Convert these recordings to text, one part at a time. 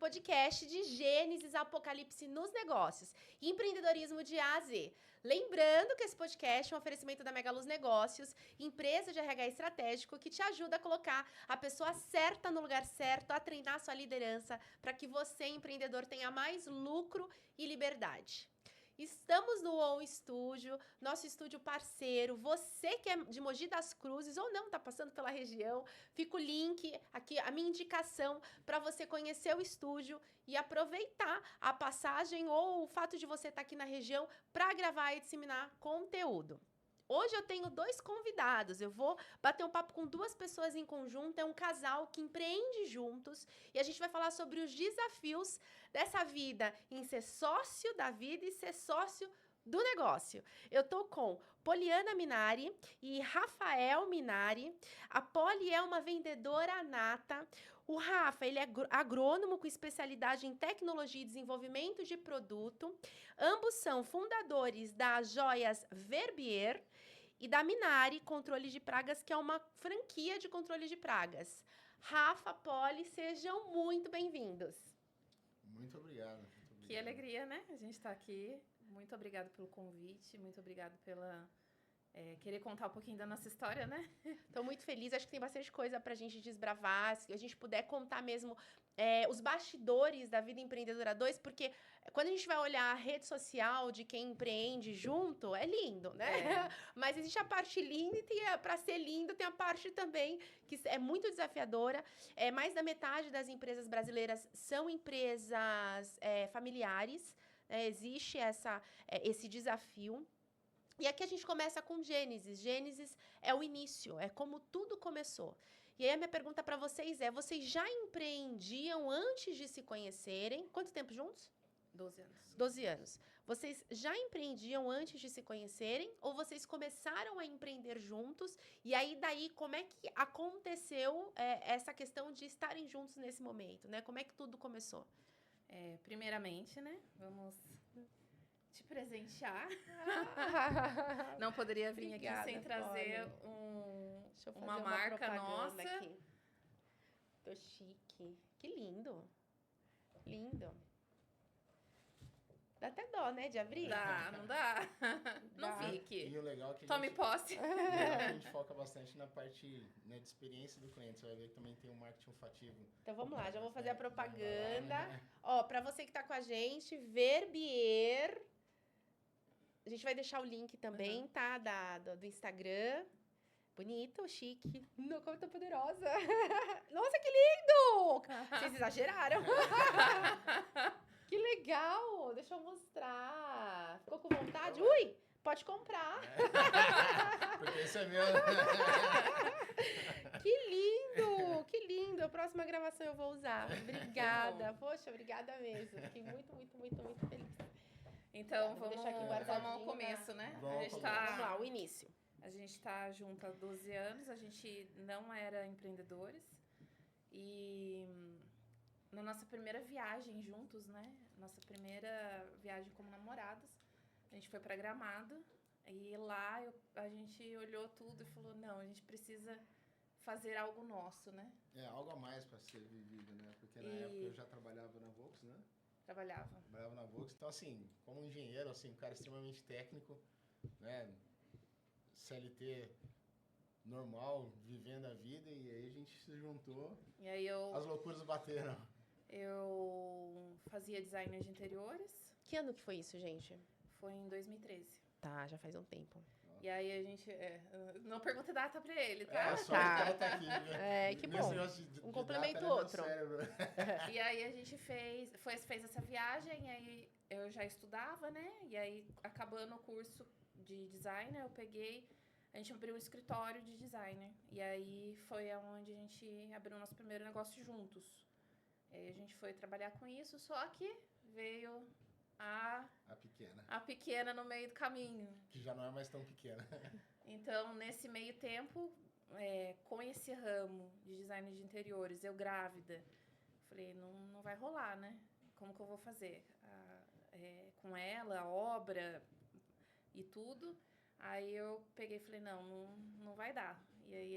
podcast de Gênesis Apocalipse nos Negócios e empreendedorismo de A a Z. Lembrando que esse podcast é um oferecimento da Megaluz Negócios, empresa de RH estratégico que te ajuda a colocar a pessoa certa no lugar certo, a treinar sua liderança para que você, empreendedor, tenha mais lucro e liberdade. Estamos no On Estúdio, nosso estúdio parceiro. Você que é de Mogi das Cruzes ou não está passando pela região, fica o link aqui, a minha indicação para você conhecer o estúdio e aproveitar a passagem ou o fato de você estar aqui na região para gravar e disseminar conteúdo. Hoje eu tenho 2 convidados, eu vou bater um papo com 2 pessoas em conjunto, é um casal que empreende juntos e a gente vai falar sobre os desafios dessa vida em ser sócio da vida e ser sócio do negócio. Eu tô com Poliana Minari e Rafael Minari. A Poli é uma vendedora nata. O Rafa, ele é agrônomo com especialidade em tecnologia e desenvolvimento de produto. Ambos são fundadores da Joias Verbier e da Minari Controle de Pragas, que é uma franquia de controle de pragas. Rafa, Poli, sejam muito bem-vindos. Muito obrigado. Que alegria, né? A gente está aqui. Muito obrigada pelo convite, muito obrigada pela querer contar um pouquinho da nossa história, né? Estou muito feliz, acho que tem bastante coisa para a gente desbravar, se a gente puder contar mesmo os bastidores da vida empreendedora 2, porque quando a gente vai olhar a rede social de quem empreende junto, é lindo, né? Mas existe a parte linda e para ser lindo tem a parte também que é muito desafiadora. Mais da metade das empresas brasileiras são empresas familiares, existe esse desafio. E aqui a gente começa com Gênesis. Gênesis é o início, é como tudo começou. E aí a minha pergunta para vocês é, vocês já empreendiam antes de se conhecerem? Quanto tempo juntos? 12 anos. 12 anos. Vocês já empreendiam antes de se conhecerem? Ou vocês começaram a empreender juntos? E aí, daí, como é que aconteceu essa questão de estarem juntos nesse momento, né? Como é que tudo começou? Primeiramente, né? Vamos te presentear. Não poderia vir Obrigada, aqui sem trazer uma marca nossa. Aqui. Tô chique. Que lindo. Lindo. Dá até dó, né, de abrir? Dá, não dá? Não fique. E o legal é que Tome posse. a gente foca bastante na parte, né, de experiência do cliente. Você vai ver que também tem um marketing olfativo. Então vamos lá, já vou fazer a propaganda. Lá, né? Ó, pra você que tá com a gente, Verbier. A gente vai deixar o link também, tá? Do Instagram. Bonito, chique. Não, como eu tô poderosa. Nossa, que lindo! Vocês exageraram. Que legal! Deixa eu mostrar. Ficou com vontade? Ui! Pode comprar. Porque isso é meu. Que lindo! Que lindo! A próxima gravação eu vou usar. Obrigada. Poxa, obrigada mesmo. Fiquei muito, muito, muito, muito feliz. Então, Vou vamos deixar aqui guardadinho, ao começo, né? Vamos Vamos lá, o início. A gente tá junto há 12 anos, a gente não era empreendedores. E na nossa primeira viagem juntos, né? Nossa primeira viagem como namorados, a gente foi pra Gramado. E lá a gente olhou tudo e falou, não, a gente precisa fazer algo nosso, né? Algo a mais para ser vivido, né? Porque na época eu já trabalhava na Volks, né? Trabalhava na Volks. Então, assim, como engenheiro, assim, um cara extremamente técnico, né? CLT normal, vivendo a vida, e aí a gente se juntou. E aí as loucuras bateram. Eu fazia design de interiores. Que ano que foi isso, gente? Foi em 2013. Tá, já faz um tempo. E aí a gente... não pergunta data pra ele, tá? Só tá. Tá aqui, né? Que bom. De complementa data, o outro. E aí a gente fez essa viagem, e aí eu já estudava, né? E aí, acabando o curso de designer, a gente abriu um escritório de designer. E aí foi onde a gente abriu o nosso primeiro negócio juntos. Aí a gente foi trabalhar com isso, só que veio a pequena no meio do caminho. Que já não é mais tão pequena. Então, nesse meio tempo, com esse ramo de design de interiores, eu grávida, falei, não vai rolar, né? Como que eu vou fazer? Com ela, a obra e tudo. Aí eu peguei e falei, não vai dar. E aí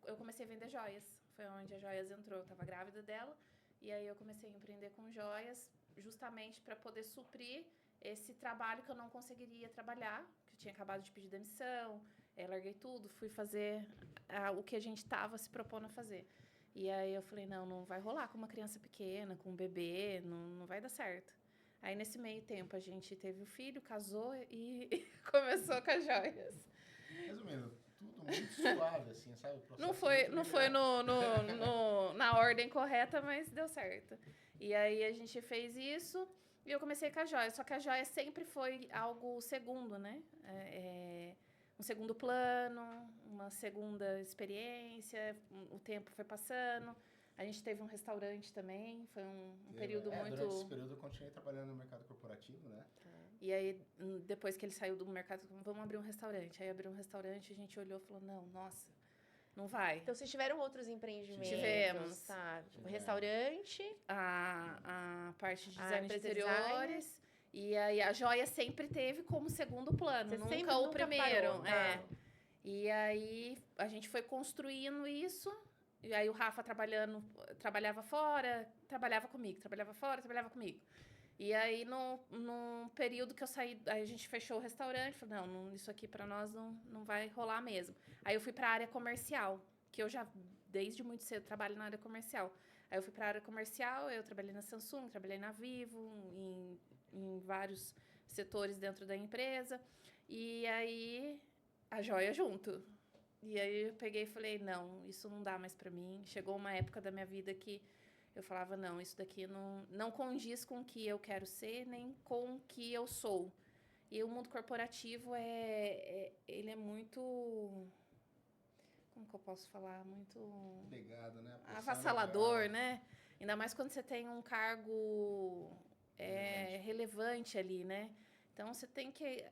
eu comecei a vender joias. Foi onde a Joias entrou. Eu tava grávida dela. E aí eu comecei a empreender com joias, justamente para poder suprir esse trabalho que eu não conseguiria trabalhar, que eu tinha acabado de pedir demissão, larguei tudo, fui fazer o que a gente estava se propondo a fazer. E aí eu falei, não vai rolar com uma criança pequena, com um bebê, não vai dar certo. Aí nesse meio tempo a gente teve o filho, casou e começou com as joias. Resumindo, tudo muito suave, assim, sabe? Não foi na ordem correta, mas deu certo. E aí a gente fez isso e eu comecei com a joia. Só que a joia sempre foi algo segundo, né? Um segundo plano, uma segunda experiência, o tempo foi passando. A gente teve um restaurante também, foi um período muito... Durante esse período eu continuei trabalhando no mercado corporativo, né? E aí, depois que ele saiu do mercado, vamos abrir um restaurante. Aí abriu um restaurante, a gente olhou e falou, nossa, não vai. Então, vocês tiveram outros empreendimentos? Tivemos. Tá? Tipo, restaurante. A parte de design de interiores. interiores. E aí, a joia sempre teve como segundo plano, nunca o primeiro. Parou, tá? E aí, a gente foi construindo isso. E aí, o Rafa trabalhava fora, trabalhava comigo. Trabalhava fora, trabalhava comigo. E aí, no período que eu saí, aí a gente fechou o restaurante, falei, isso aqui para nós não vai rolar mesmo. Aí eu fui para a área comercial, que eu já, desde muito cedo, trabalho na área comercial. Aí eu fui para a área comercial, eu trabalhei na Samsung, trabalhei na Vivo, em vários setores dentro da empresa. E aí, a joia junto. E aí eu peguei e falei, isso não dá mais para mim. Chegou uma época da minha vida que eu falava, isso daqui não condiz com o que eu quero ser, nem com o que eu sou. E o mundo corporativo, ele é muito... Como que eu posso falar? Muito... Pegado, né? Avassalador, né? Ainda mais quando você tem um cargo relevante ali, né? Então, você tem que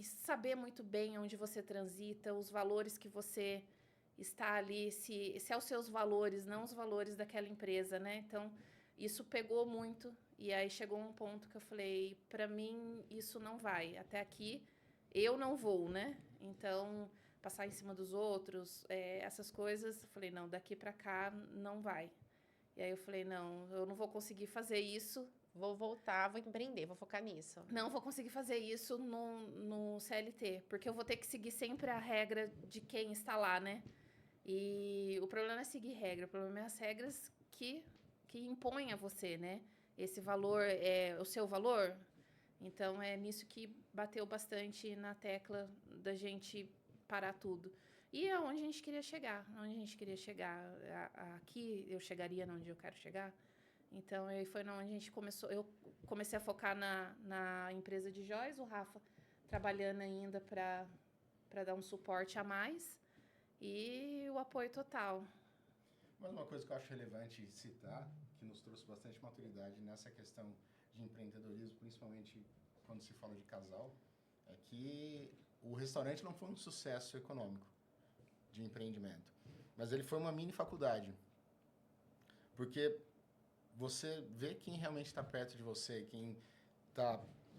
saber muito bem onde você transita, os valores que você... está ali, se é os seus valores, não os valores daquela empresa, né? Então, isso pegou muito. E aí, chegou um ponto que eu falei, para mim, isso não vai. Até aqui, eu não vou, né? Então, passar em cima dos outros, essas coisas, eu falei, daqui para cá, não vai. E aí, eu falei, eu não vou conseguir fazer isso. Vou voltar, vou empreender, vou focar nisso. Não vou conseguir fazer isso no CLT, porque eu vou ter que seguir sempre a regra de quem está lá, né? E o problema não é seguir regra, o problema é as regras que impõem a você, né? Esse valor é o seu valor. Então, é nisso que bateu bastante na tecla da gente parar tudo. E é onde a gente queria chegar. Aqui eu chegaria onde eu quero chegar. Então, aí foi onde a gente começou. Eu comecei a focar na empresa de joias, o Rafa trabalhando ainda para dar um suporte a mais. E o apoio total. Mas uma coisa que eu acho relevante citar, que nos trouxe bastante maturidade nessa questão de empreendedorismo, principalmente quando se fala de casal, é que o restaurante não foi um sucesso econômico de empreendimento, mas ele foi uma mini faculdade. Porque você vê quem realmente está perto de você, quem está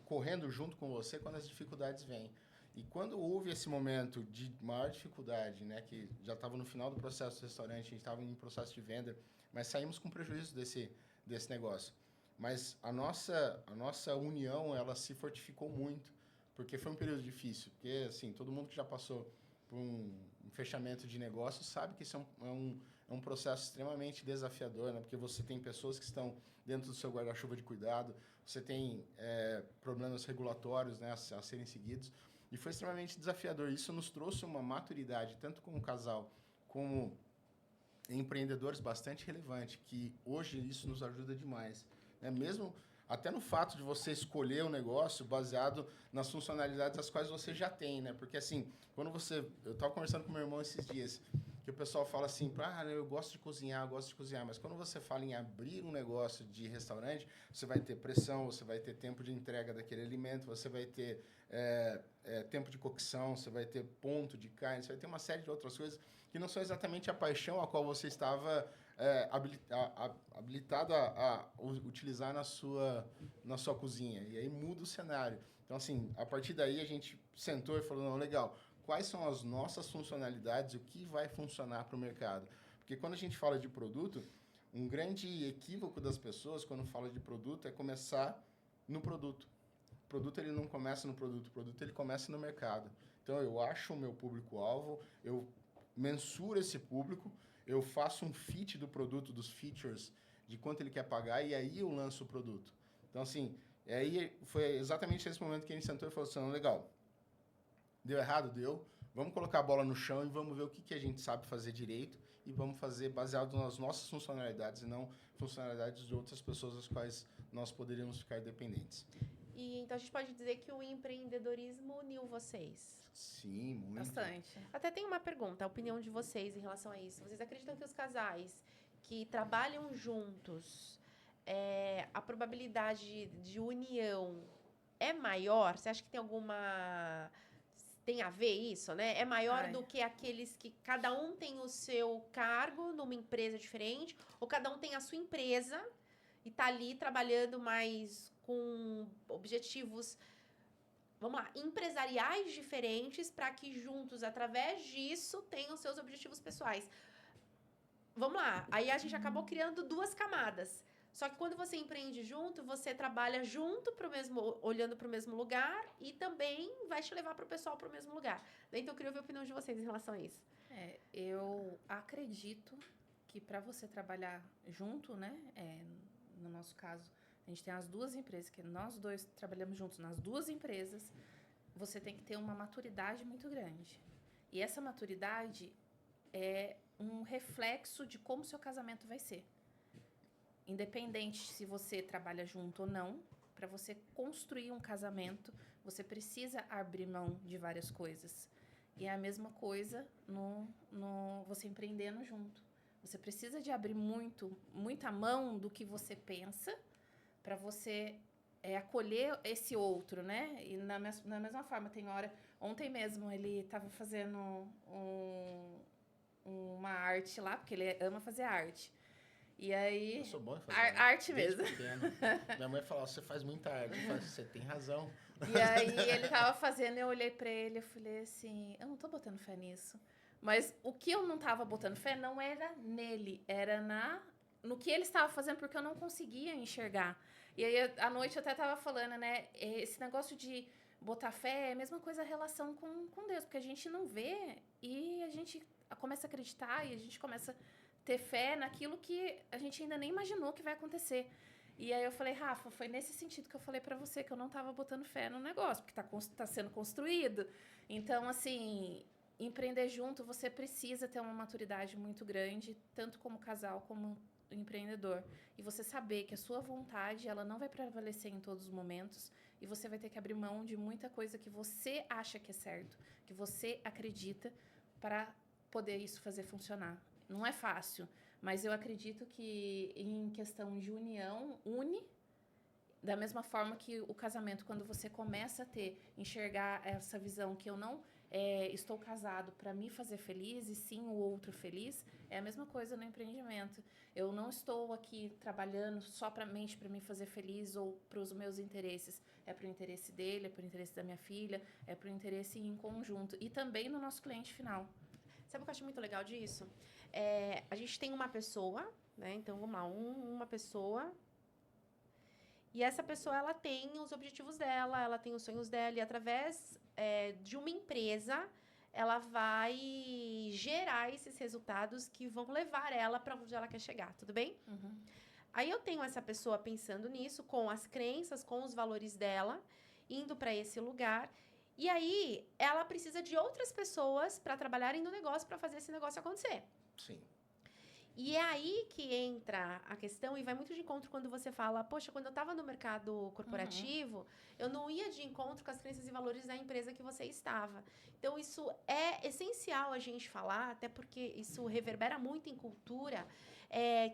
correndo junto com você quando as dificuldades vêm. E quando houve esse momento de maior dificuldade, né, que já estava no final do processo do restaurante, a gente estava em processo de venda, mas saímos com prejuízo desse negócio. Mas a nossa união, ela se fortificou muito, porque foi um período difícil. Porque, assim, todo mundo que já passou por um fechamento de negócio sabe que isso é um processo extremamente desafiador, né? Porque você tem pessoas que estão dentro do seu guarda-chuva de cuidado, você tem problemas regulatórios, né, a serem seguidos. E foi extremamente desafiador. Isso nos trouxe uma maturidade, tanto como casal, como empreendedores, bastante relevante, que hoje isso nos ajuda demais. Né? Mesmo até no fato de você escolher o negócio baseado nas funcionalidades as quais você já tem, né? Porque, assim, quando você... Eu estava conversando com meu irmão esses dias, que o pessoal fala assim, eu gosto de cozinhar, mas quando você fala em abrir um negócio de restaurante, você vai ter pressão, você vai ter tempo de entrega daquele alimento, você vai ter tempo de cocção, você vai ter ponto de carne, você vai ter uma série de outras coisas que não são exatamente a paixão a qual você estava habilitado a utilizar na sua cozinha. E aí muda o cenário. Então, assim, a partir daí a gente sentou e falou, não, legal, quais são as nossas funcionalidades, o que vai funcionar para o mercado? Porque quando a gente fala de produto, Um grande equívoco das pessoas quando fala de produto é começar no produto. O produto ele não começa no produto, o produto ele começa no mercado. Então eu acho o meu público-alvo, eu mensuro esse público, eu faço um fit do produto, dos features, de quanto ele quer pagar e aí eu lanço o produto. Então assim, aí foi exatamente nesse momento que a gente sentou e falou assim, legal, deu errado? Deu. Vamos colocar a bola no chão e vamos ver o que a gente sabe fazer direito e vamos fazer baseado nas nossas funcionalidades e não funcionalidades de outras pessoas das quais nós poderíamos ficar dependentes. E então a gente pode dizer que o empreendedorismo uniu vocês. Sim, muito. Bastante. Até tem uma pergunta, a opinião de vocês em relação a isso. Vocês acreditam que os casais que trabalham juntos, a probabilidade de união é maior? Você acha que tem alguma... Tem a ver isso, né? É maior do que aqueles que cada um tem o seu cargo numa empresa diferente, ou cada um tem a sua empresa e tá ali trabalhando mais com objetivos, vamos lá, empresariais diferentes para que juntos, através disso, tenham seus objetivos pessoais. Vamos lá, aí a gente acabou criando duas camadas. Só que quando você empreende junto, você trabalha junto olhando para o mesmo lugar e também vai te levar para o pessoal para o mesmo lugar. Então, eu queria ouvir a opinião de vocês em relação a isso. Eu acredito que para você trabalhar junto, né? No nosso caso, a gente tem as duas empresas, que nós dois trabalhamos juntos nas duas empresas, você tem que ter uma maturidade muito grande. E essa maturidade é um reflexo de como seu casamento vai ser. Independente se você trabalha junto ou não, para você construir um casamento, você precisa abrir mão de várias coisas. E é a mesma coisa no você empreendendo junto. Você precisa de abrir muita mão do que você pensa para você acolher esse outro, né? E na mesma forma, tem hora... Ontem mesmo, ele estava fazendo uma arte lá, porque ele ama fazer arte. E aí... Eu sou bom em fazer arte mesmo. Minha mãe falava, você faz muita arte. Eu falei, você tem razão. E aí ele tava fazendo, eu olhei pra ele e falei assim, eu não tô botando fé nisso. Mas o que eu não tava botando fé não era nele, era no que ele estava fazendo, porque eu não conseguia enxergar. E aí, à noite, eu até tava falando, né, esse negócio de botar fé é a mesma coisa a relação com Deus, porque a gente não vê e a gente começa a acreditar e a gente começa... ter fé naquilo que a gente ainda nem imaginou que vai acontecer. E aí eu falei, Rafa, foi nesse sentido que eu falei pra você que eu não tava botando fé no negócio, porque tá sendo construído. Então, assim, empreender junto, você precisa ter uma maturidade muito grande, tanto como casal como empreendedor. E você saber que a sua vontade, ela não vai prevalecer em todos os momentos, e você vai ter que abrir mão de muita coisa que você acha que é certo, que você acredita, para poder isso fazer funcionar. Não é fácil, mas eu acredito que em questão de união, une da mesma forma que o casamento, quando você começa a enxergar essa visão que eu não estou casado para me fazer feliz e sim o outro feliz, é a mesma coisa no empreendimento. Eu não estou aqui trabalhando só para me fazer feliz ou para os meus interesses. É para o interesse dele, é para o interesse da minha filha, é para o interesse em conjunto e também no nosso cliente final. Sabe o que eu acho muito legal disso? A gente tem uma pessoa, né? Então, vamos lá, uma pessoa. E essa pessoa, ela tem os objetivos dela, ela tem os sonhos dela. E através de uma empresa, ela vai gerar esses resultados que vão levar ela para onde ela quer chegar, tudo bem? Uhum. Aí eu tenho essa pessoa pensando nisso, com as crenças, com os valores dela, indo para esse lugar. E aí, ela precisa de outras pessoas para trabalharem no negócio, para fazer esse negócio acontecer. Sim. E é aí que entra a questão, e vai muito de encontro quando você fala, poxa, quando eu estava no mercado corporativo, eu não ia de encontro com as crenças e valores da empresa que você estava. Então, isso é essencial a gente falar, até porque isso reverbera muito em cultura,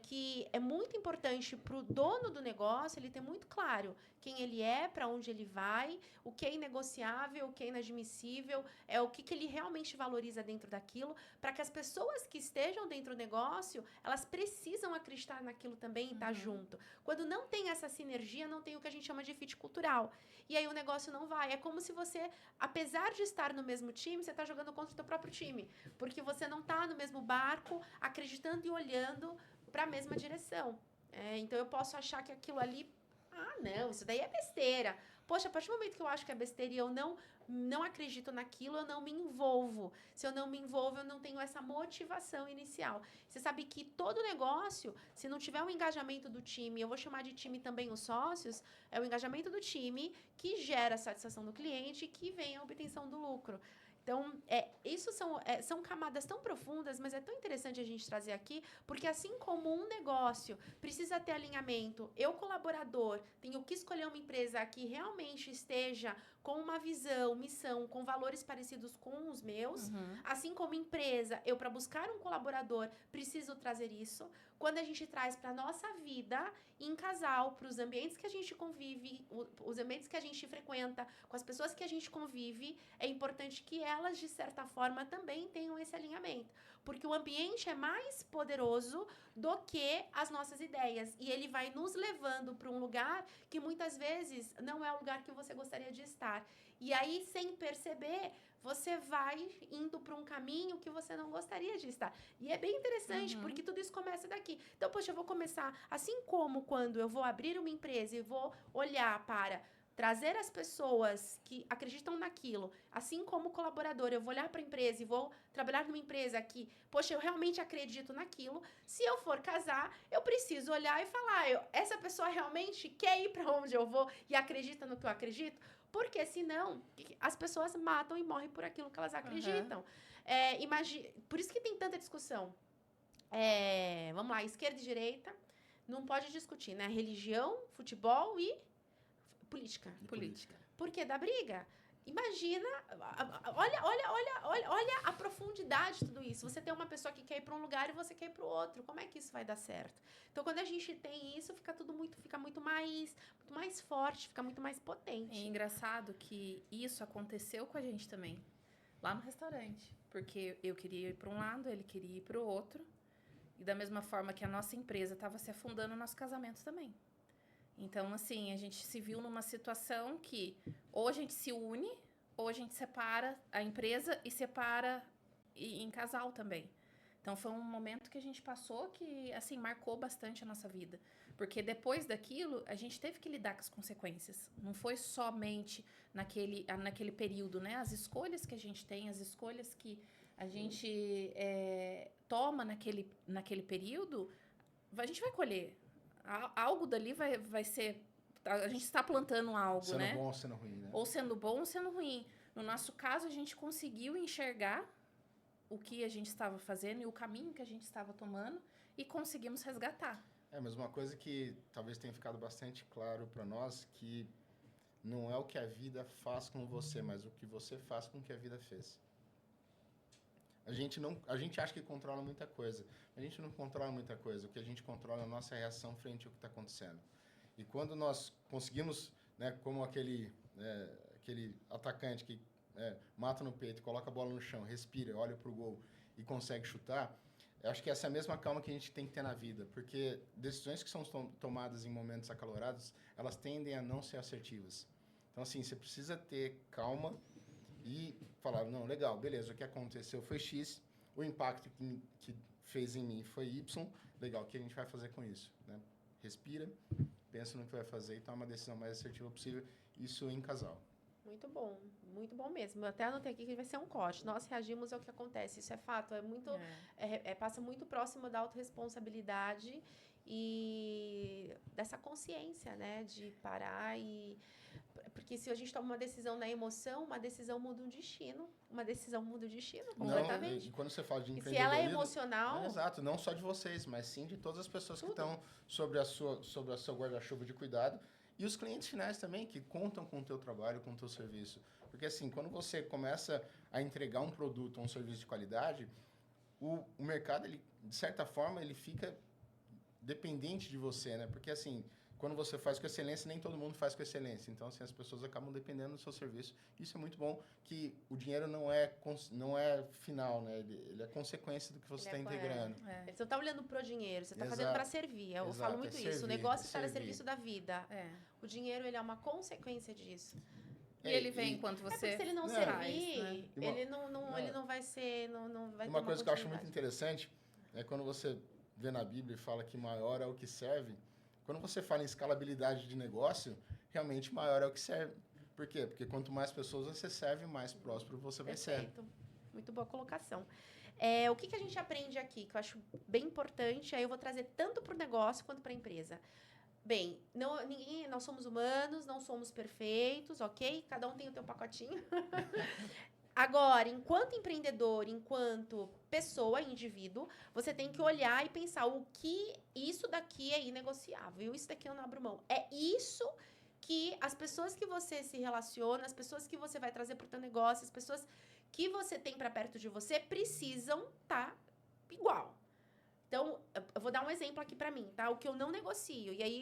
que é muito importante para o dono do negócio ele ter muito claro quem ele é, para onde ele vai, o que é inegociável, o que é inadmissível, o que ele realmente valoriza dentro daquilo, para que as pessoas que estejam dentro do negócio, elas precisam acreditar naquilo também e estar junto. Quando não tem essa sinergia, não tem o que a gente chama de fit cultural. E aí o negócio não vai. É como se você, apesar de estar no mesmo time, você está jogando contra o seu próprio time. Porque você não está no mesmo barco, acreditando e olhando para a mesma direção. Então, eu posso achar que aquilo ali, não, isso daí é besteira. Poxa, a partir do momento que eu acho que é besteira e eu não acredito naquilo, eu não me envolvo. Se eu não me envolvo, eu não tenho essa motivação inicial. Você sabe que todo negócio, se não tiver um engajamento do time, eu vou chamar de time também os sócios, é o engajamento do time que gera a satisfação do cliente e que vem a obtenção do lucro. Então, isso são camadas tão profundas, mas é tão interessante a gente trazer aqui, porque assim como um negócio precisa ter alinhamento, eu, colaborador, tenho que escolher uma empresa que realmente esteja com uma visão, missão, com valores parecidos com os meus, assim como empresa, eu, para buscar um colaborador, preciso trazer isso. Quando a gente traz para a nossa vida, em casal, para os ambientes que a gente convive, os ambientes que a gente frequenta, com as pessoas que a gente convive, é importante que elas, de certa forma, também tenham esse alinhamento. Porque o ambiente é mais poderoso do que as nossas ideias. E ele vai nos levando para um lugar que muitas vezes não é o lugar que você gostaria de estar. E aí, sem perceber, você vai indo para um caminho que você não gostaria de estar. E é bem interessante, porque tudo isso começa daqui. Então, poxa, eu vou começar, assim como quando eu vou abrir uma empresa e vou olhar para trazer as pessoas que acreditam naquilo, assim como colaborador, eu vou olhar para a empresa e vou trabalhar numa empresa que, poxa, eu realmente acredito naquilo. Se eu for casar, eu preciso olhar e falar, essa pessoa realmente quer ir para onde eu vou e acredita no que eu acredito? Porque senão, as pessoas matam e morrem por aquilo que elas acreditam. Por isso que tem tanta discussão. Vamos lá, esquerda e direita, não pode discutir, né? Religião, futebol e política. Por que dá briga? Imagina, olha a profundidade de tudo isso. Você tem uma pessoa que quer ir para um lugar e você quer ir para o outro. Como é que isso vai dar certo? Então, quando a gente tem isso, fica muito mais forte, fica muito mais potente. É engraçado que isso aconteceu com a gente também, lá no restaurante. Porque eu queria ir para um lado, ele queria ir para o outro. E da mesma forma que a nossa empresa estava se afundando, o nosso casamento também. Então, assim, a gente se viu numa situação que ou a gente se une, ou a gente separa a empresa e separa em casal também. Então, foi um momento que a gente passou que, assim, marcou bastante a nossa vida. Porque depois daquilo, a gente teve que lidar com as consequências. Não foi somente naquele período, né? As escolhas que a gente tem, as escolhas que a gente toma naquele período, a gente vai colher. Algo dali vai ser... A gente está plantando algo, sendo né? Sendo bom ou sendo ruim, né? Ou sendo bom ou sendo ruim. No nosso caso, a gente conseguiu enxergar o que a gente estava fazendo e o caminho que a gente estava tomando e conseguimos resgatar. Mas uma coisa que talvez tenha ficado bastante claro para nós, que não é o que a vida faz com você, mas o que você faz com o que a vida fez. A gente acha que controla muita coisa. A gente não controla muita coisa. O que a gente controla é a nossa reação frente ao que está acontecendo. E quando nós conseguimos, né, como aquele atacante que mata no peito, coloca a bola no chão, respira, olha para o gol e consegue chutar, eu acho que essa é a mesma calma que a gente tem que ter na vida. Porque decisões que são tomadas em momentos acalorados, elas tendem a não ser assertivas. Então, assim, você precisa ter calma e falar, não, legal, beleza, o que aconteceu foi X, o impacto que fez em mim foi Y, legal, o que a gente vai fazer com isso? Né? Respira, pensa no que vai fazer e toma uma decisão mais assertiva possível, isso em casal. Muito bom mesmo. Eu até anotei aqui que vai ser um corte. Nós reagimos ao que acontece, isso é fato, passa muito próximo da autorresponsabilidade e dessa consciência, né, de parar e... Porque se a gente toma uma decisão na emoção, uma decisão muda um destino. Uma decisão muda o destino completamente. E quando você fala de e empreendedorismo... se ela é emocional... exato, não só de vocês, mas sim de todas as pessoas que estão sobre a sua guarda-chuva de cuidado. E os clientes finais também, que contam com o teu trabalho, com o teu serviço. Porque assim, quando você começa a entregar um produto ou um serviço de qualidade, o mercado, ele, de certa forma, ele fica dependente de você, né? Porque assim... Quando você faz com excelência, nem todo mundo faz com excelência. Então, assim, as pessoas acabam dependendo do seu serviço. Isso é muito bom, que o dinheiro não é final, né? Ele é consequência do que você está integrando. Você não está olhando para o dinheiro, você está fazendo para servir. Eu falo muito isso. Servir, o negócio está a serviço da vida. O dinheiro, ele é uma consequência disso. E ele vem enquanto você porque se ele não servir, ele não vai ser... Não vai uma coisa que eu acho muito interessante é quando você vê na Bíblia e fala que maior é o que serve, quando você fala em escalabilidade de negócio, realmente maior é o que serve. Por quê? Porque quanto mais pessoas você serve, mais próspero você vai ser. Perfeito. Muito boa colocação. O que a gente aprende aqui, que eu acho bem importante, aí eu vou trazer tanto para o negócio quanto para a empresa. Bem, nós somos humanos, não somos perfeitos, ok? Cada um tem o seu pacotinho. Agora, enquanto empreendedor, enquanto pessoa, indivíduo, você tem que olhar e pensar o que isso daqui é inegociável, isso daqui eu não abro mão. É isso que as pessoas que você se relaciona, as pessoas que você vai trazer para o teu negócio, as pessoas que você tem para perto de você precisam estar igual. Então, eu vou dar um exemplo aqui para mim, tá? O que eu não negocio. E aí,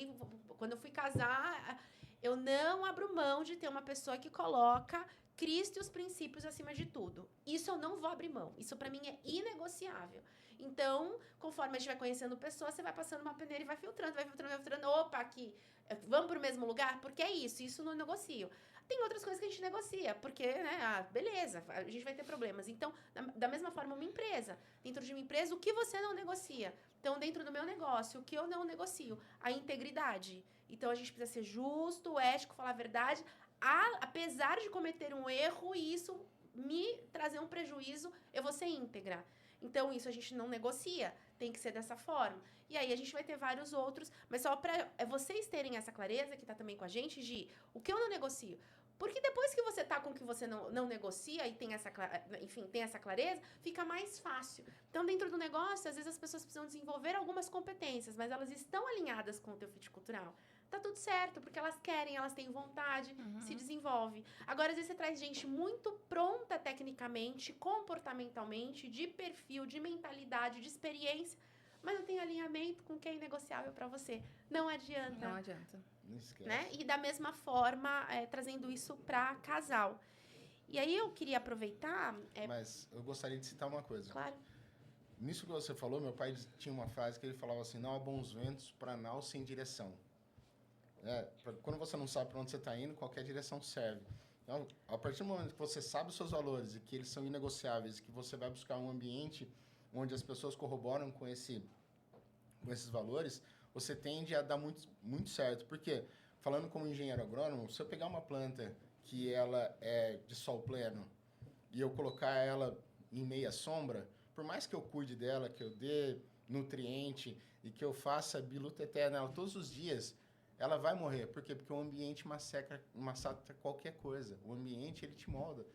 quando eu fui casar, eu não abro mão de ter uma pessoa que coloca Cristo e os princípios acima de tudo. Isso eu não vou abrir mão. Isso para mim é inegociável. Então, conforme a gente vai conhecendo pessoas, você vai passando uma peneira e vai filtrando, vai filtrando, vai filtrando. Opa, aqui, vamos para o mesmo lugar? Porque é isso não negocio. Tem outras coisas que a gente negocia, porque, né, beleza, a gente vai ter problemas. Então, da mesma forma, uma empresa. Dentro de uma empresa, o que você não negocia? Então, dentro do meu negócio, o que eu não negocio? A integridade. Então, a gente precisa ser justo, ético, falar a verdade, apesar de cometer um erro e isso me trazer um prejuízo, eu vou ser íntegra. Então, isso a gente não negocia, tem que ser dessa forma. E aí, a gente vai ter vários outros, mas só para vocês terem essa clareza, que está também com a gente, de o que eu não negocio. Porque depois que você tá com o que você não negocia e tem essa clareza, fica mais fácil. Então, dentro do negócio, às vezes as pessoas precisam desenvolver algumas competências, mas elas estão alinhadas com o teu fit cultural. Tá tudo certo, porque elas querem, elas têm vontade, se desenvolve. Agora, às vezes você traz gente muito pronta tecnicamente, comportamentalmente, de perfil, de mentalidade, de experiência, mas não tem alinhamento com o que é inegociável para você. Não adianta. Não adianta. Não esquece. Né? E da mesma forma, trazendo isso para casal. E aí eu queria aproveitar... Mas eu gostaria de citar uma coisa. Claro. Nisso que você falou, meu pai tinha uma frase que ele falava assim, não há bons ventos para nau sem direção. Quando você não sabe para onde você está indo, qualquer direção serve. Então, a partir do momento que você sabe os seus valores e que eles são inegociáveis, que você vai buscar um ambiente onde as pessoas corroboram com esses valores, você tende a dar muito, muito certo. Porque, falando como engenheiro agrônomo, se eu pegar uma planta que ela é de sol pleno e eu colocar ela em meia sombra, por mais que eu cuide dela, que eu dê nutriente e que eu faça biluteté nela todos os dias, ela vai morrer. Por quê? Porque o ambiente massacra qualquer coisa. O ambiente, ele te molda.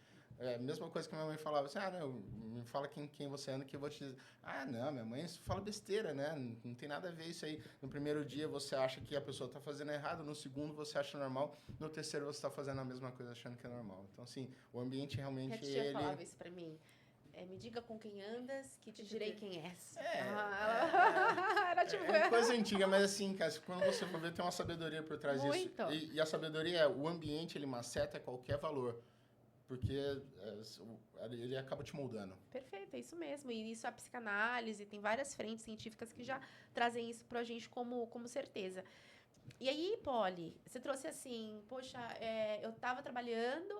Mesma coisa que minha mãe falava assim, não, me fala quem você anda que eu vou te dizer. Não, minha mãe fala besteira, né? Não tem nada a ver isso aí. No primeiro dia você acha que a pessoa está fazendo errado, no segundo você acha normal, no terceiro você está fazendo a mesma coisa achando que é normal. Então, assim, o ambiente realmente... A tia falava isso pra mim. Me diga com quem andas, que te direi quem és. Era tipo... É coisa antiga, mas assim, cara, quando você for ver, tem uma sabedoria por trás disso. E a sabedoria é, o ambiente, ele maceta qualquer valor. Porque ele acaba te moldando. Perfeito, é isso mesmo. E isso é a psicanálise, tem várias frentes científicas que já trazem isso pra gente como certeza. E aí, Polly, você trouxe assim, poxa, eu estava trabalhando,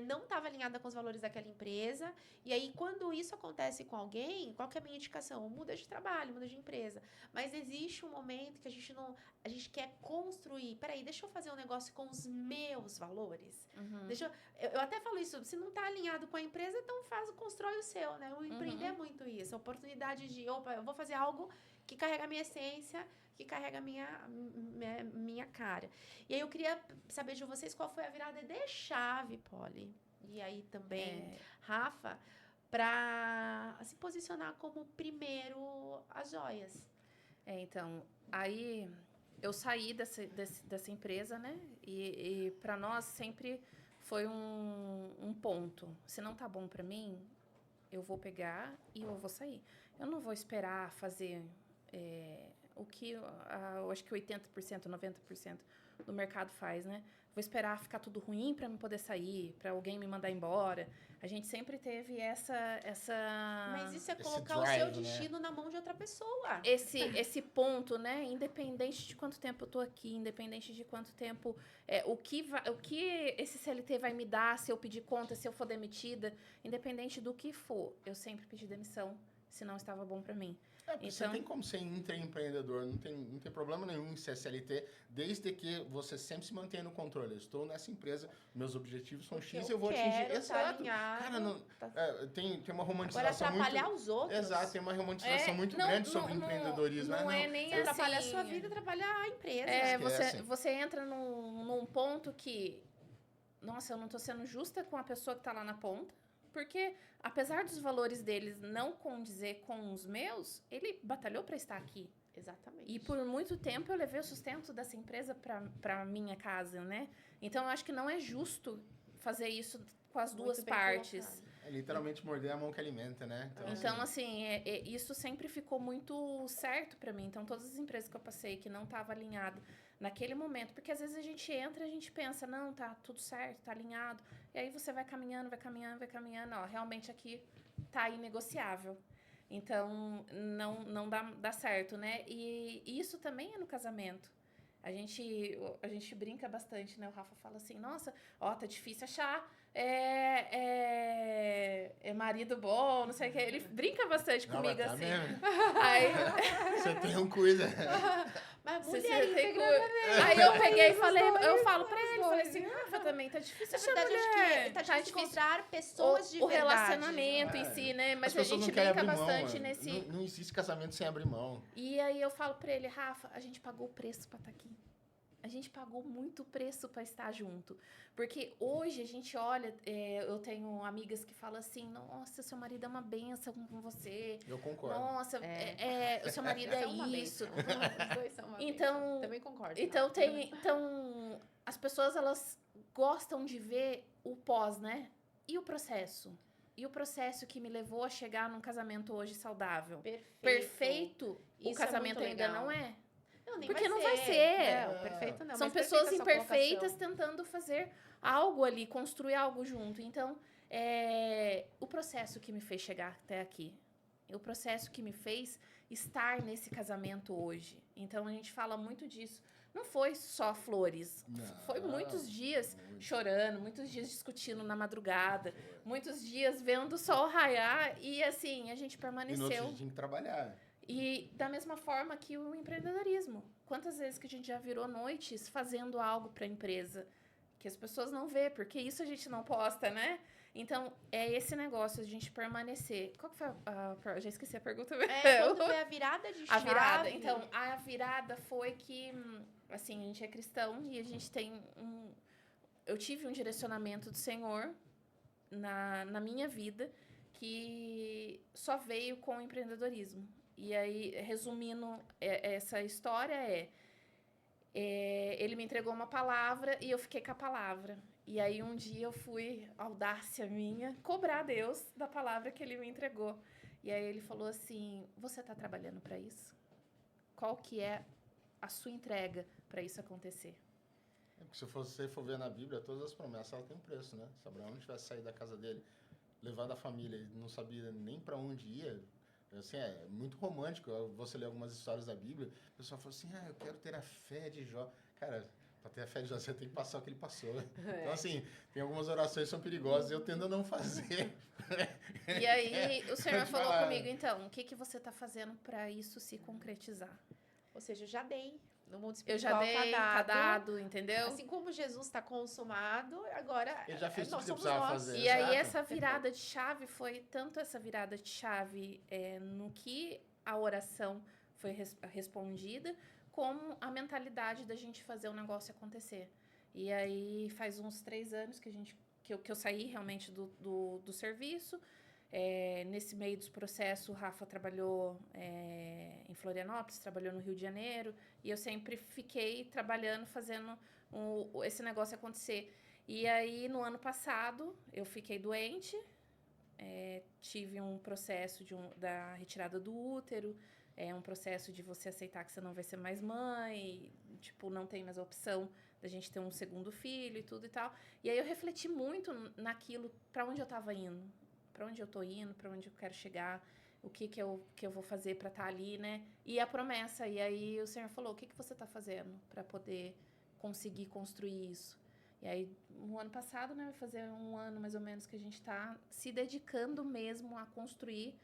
não estava alinhada com os valores daquela empresa, e aí quando isso acontece com alguém, qual que é a minha indicação? Muda de trabalho, muda de empresa. Mas existe um momento que a gente quer construir, peraí, deixa eu fazer um negócio com os meus valores. Eu até falo isso, se não está alinhado com a empresa, então constrói o seu, né? O empreender é muito isso, a oportunidade de, eu vou fazer algo que carrega a minha essência, que carrega a minha cara. E aí eu queria saber de vocês qual foi a virada de chave, Polly, e aí também, Rafa, para se posicionar como primeiro as joias. Então, aí eu saí dessa empresa, né? E para nós sempre foi um ponto. Se não tá bom para mim, eu vou pegar e eu vou sair. Eu não vou esperar fazer... o que eu acho que 80%, 90% do mercado faz, né? Vou esperar ficar tudo ruim para me poder sair, para alguém me mandar embora. A gente sempre teve essa... Mas isso é colocar o seu destino, né, na mão de outra pessoa. Esse ponto, né? Independente de quanto tempo eu tô aqui, independente de quanto tempo... o que esse CLT vai me dar se eu pedir conta, se eu for demitida, independente do que for, eu sempre pedi demissão. se não estava bom para mim. Porque você tem como ser intraempreendedor, não tem problema nenhum em ser CLT, desde que você sempre se mantenha no controle. Eu estou nessa empresa, meus objetivos são X e eu vou atingir. Exato. Cara, tem uma romantização Agora, atrapalhar os outros. Exato, tem uma romantização muito grande sobre o empreendedorismo. Não é nem assim. Atrapalhar a sua vida, atrapalhar a empresa. Você entra num ponto que, nossa, eu não estou sendo justa com a pessoa que está lá na ponta, porque, apesar dos valores deles não condizer com os meus, ele batalhou para estar aqui. Exatamente. E por muito tempo eu levei o sustento dessa empresa para minha casa, né? Então, eu acho que não é justo fazer isso com as duas partes. Colocado. É literalmente morder a mão que alimenta, né? Então, assim, isso sempre ficou muito certo para mim. Então, todas as empresas que eu passei que não estavam alinhado naquele momento, porque às vezes a gente entra e a gente pensa, não, tá tudo certo, tá alinhado. E aí você vai caminhando, ó, realmente aqui tá inegociável. Então, não dá certo, né? E isso também é no casamento. A gente brinca bastante, né? O Rafa fala assim, nossa, ó, tá difícil achar marido bom, não sei o que. Ele brinca bastante comigo, assim. Mesmo. Aí, você tem um cuida. Mas você mulher tem Aí eu peguei e falei, eu falo pra ele, falei assim, Rafa, também tá difícil achar mulher. mulher. Tá difícil encontrar pessoas de o verdade. relacionamento em si, né? Mas a gente brinca bastante nesse... Não existe casamento sem abrir mão. E aí eu falo pra ele, Rafa, a gente pagou o preço pra estar aqui. A gente pagou muito preço para estar junto. Porque hoje a gente olha, eu tenho amigas que falam assim, nossa, seu marido é uma bênção com você. Eu concordo. Nossa, o seu marido é isso. Os dois são uma então, bênção. Também concordo. Então, as pessoas, elas gostam de ver o pós, né? E o processo? E o processo que me levou a chegar num casamento hoje saudável? Perfeito o casamento ainda não é. Porque não vai ser. Não, perfeito não. São pessoas imperfeitas tentando fazer algo ali, construir algo junto. Então, o processo que me fez chegar até aqui. O processo que me fez estar nesse casamento hoje. Então, a gente fala muito disso. Não foi só flores. Foi muitos dias chorando, muitos dias discutindo na madrugada, muitos dias vendo o sol raiar. E, assim, a gente permaneceu. E no outro dia tinha que trabalhar. E da mesma forma que o empreendedorismo. Quantas vezes que a gente já virou noites fazendo algo para a empresa que as pessoas não vê, porque isso a gente não posta, né? Então, é esse negócio, a gente permanecer. Qual que foi eu já esqueci a pergunta. Quando foi a virada de chave? A virada. Então, a virada foi que, assim, a gente é cristão e a gente tem eu tive um direcionamento do Senhor na minha vida que só veio com o empreendedorismo. E aí, resumindo essa história, ele me entregou uma palavra e eu fiquei com a palavra. E aí, um dia eu fui, audácia minha, cobrar Deus da palavra que ele me entregou. E aí, ele falou assim, você está trabalhando para isso? Qual que é a sua entrega para isso acontecer? Se você for ver na Bíblia, todas as promessas elas têm um preço, né? Se Abraão não tivesse saído da casa dele, levado a família, ele não sabia nem para onde ia. Assim, é muito romântico você ler algumas histórias da Bíblia, o pessoal fala assim, eu quero ter a fé de Jó. Cara, para ter a fé de Jó, você tem que passar o que ele passou. Então, assim, tem algumas orações que são perigosas e eu tendo a não fazer. E aí, o Senhor falou comigo, então, o que você está fazendo para isso se concretizar? Ou seja, eu já dei. No mundo Eu espiritual já dei, tá dado, entendeu? Assim como Jesus está consumado, agora ele já fez tudo que você precisava fazer. E aí essa virada de chave foi tanto essa virada de chave no que a oração foi respondida, como a mentalidade da gente fazer o negócio acontecer. E aí faz uns 3 anos que eu saí realmente do serviço. Nesse meio dos processos, o Rafa trabalhou em Florianópolis, trabalhou no Rio de Janeiro, e eu sempre fiquei trabalhando, fazendo esse negócio acontecer. E aí, no ano passado, eu fiquei doente, tive um processo da retirada do útero, um processo de você aceitar que você não vai ser mais mãe, tipo, não tem mais a opção da gente ter um segundo filho e tudo e tal. E aí eu refleti muito naquilo, para onde eu estava indo. Para onde eu tô indo, para onde eu quero chegar, o que eu vou fazer para estar ali, né? E a promessa, e aí o Senhor falou, o que você tá fazendo para poder conseguir construir isso? E aí, no ano passado, né, vai fazer 1 ano mais ou menos que a gente tá se dedicando mesmo a construir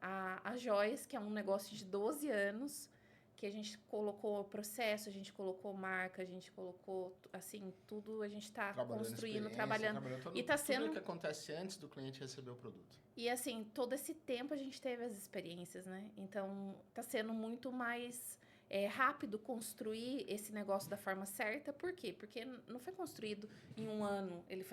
a Joias, que é um negócio de 12 anos, que a gente colocou processo, a gente colocou marca, a gente colocou, assim, tudo a gente está construindo, trabalhando. E tá sendo... Tudo o que acontece antes do cliente receber o produto. E, assim, todo esse tempo a gente teve as experiências, né? Então, tá sendo muito mais rápido construir esse negócio da forma certa. Por quê? Porque não foi construído em um ano. Ele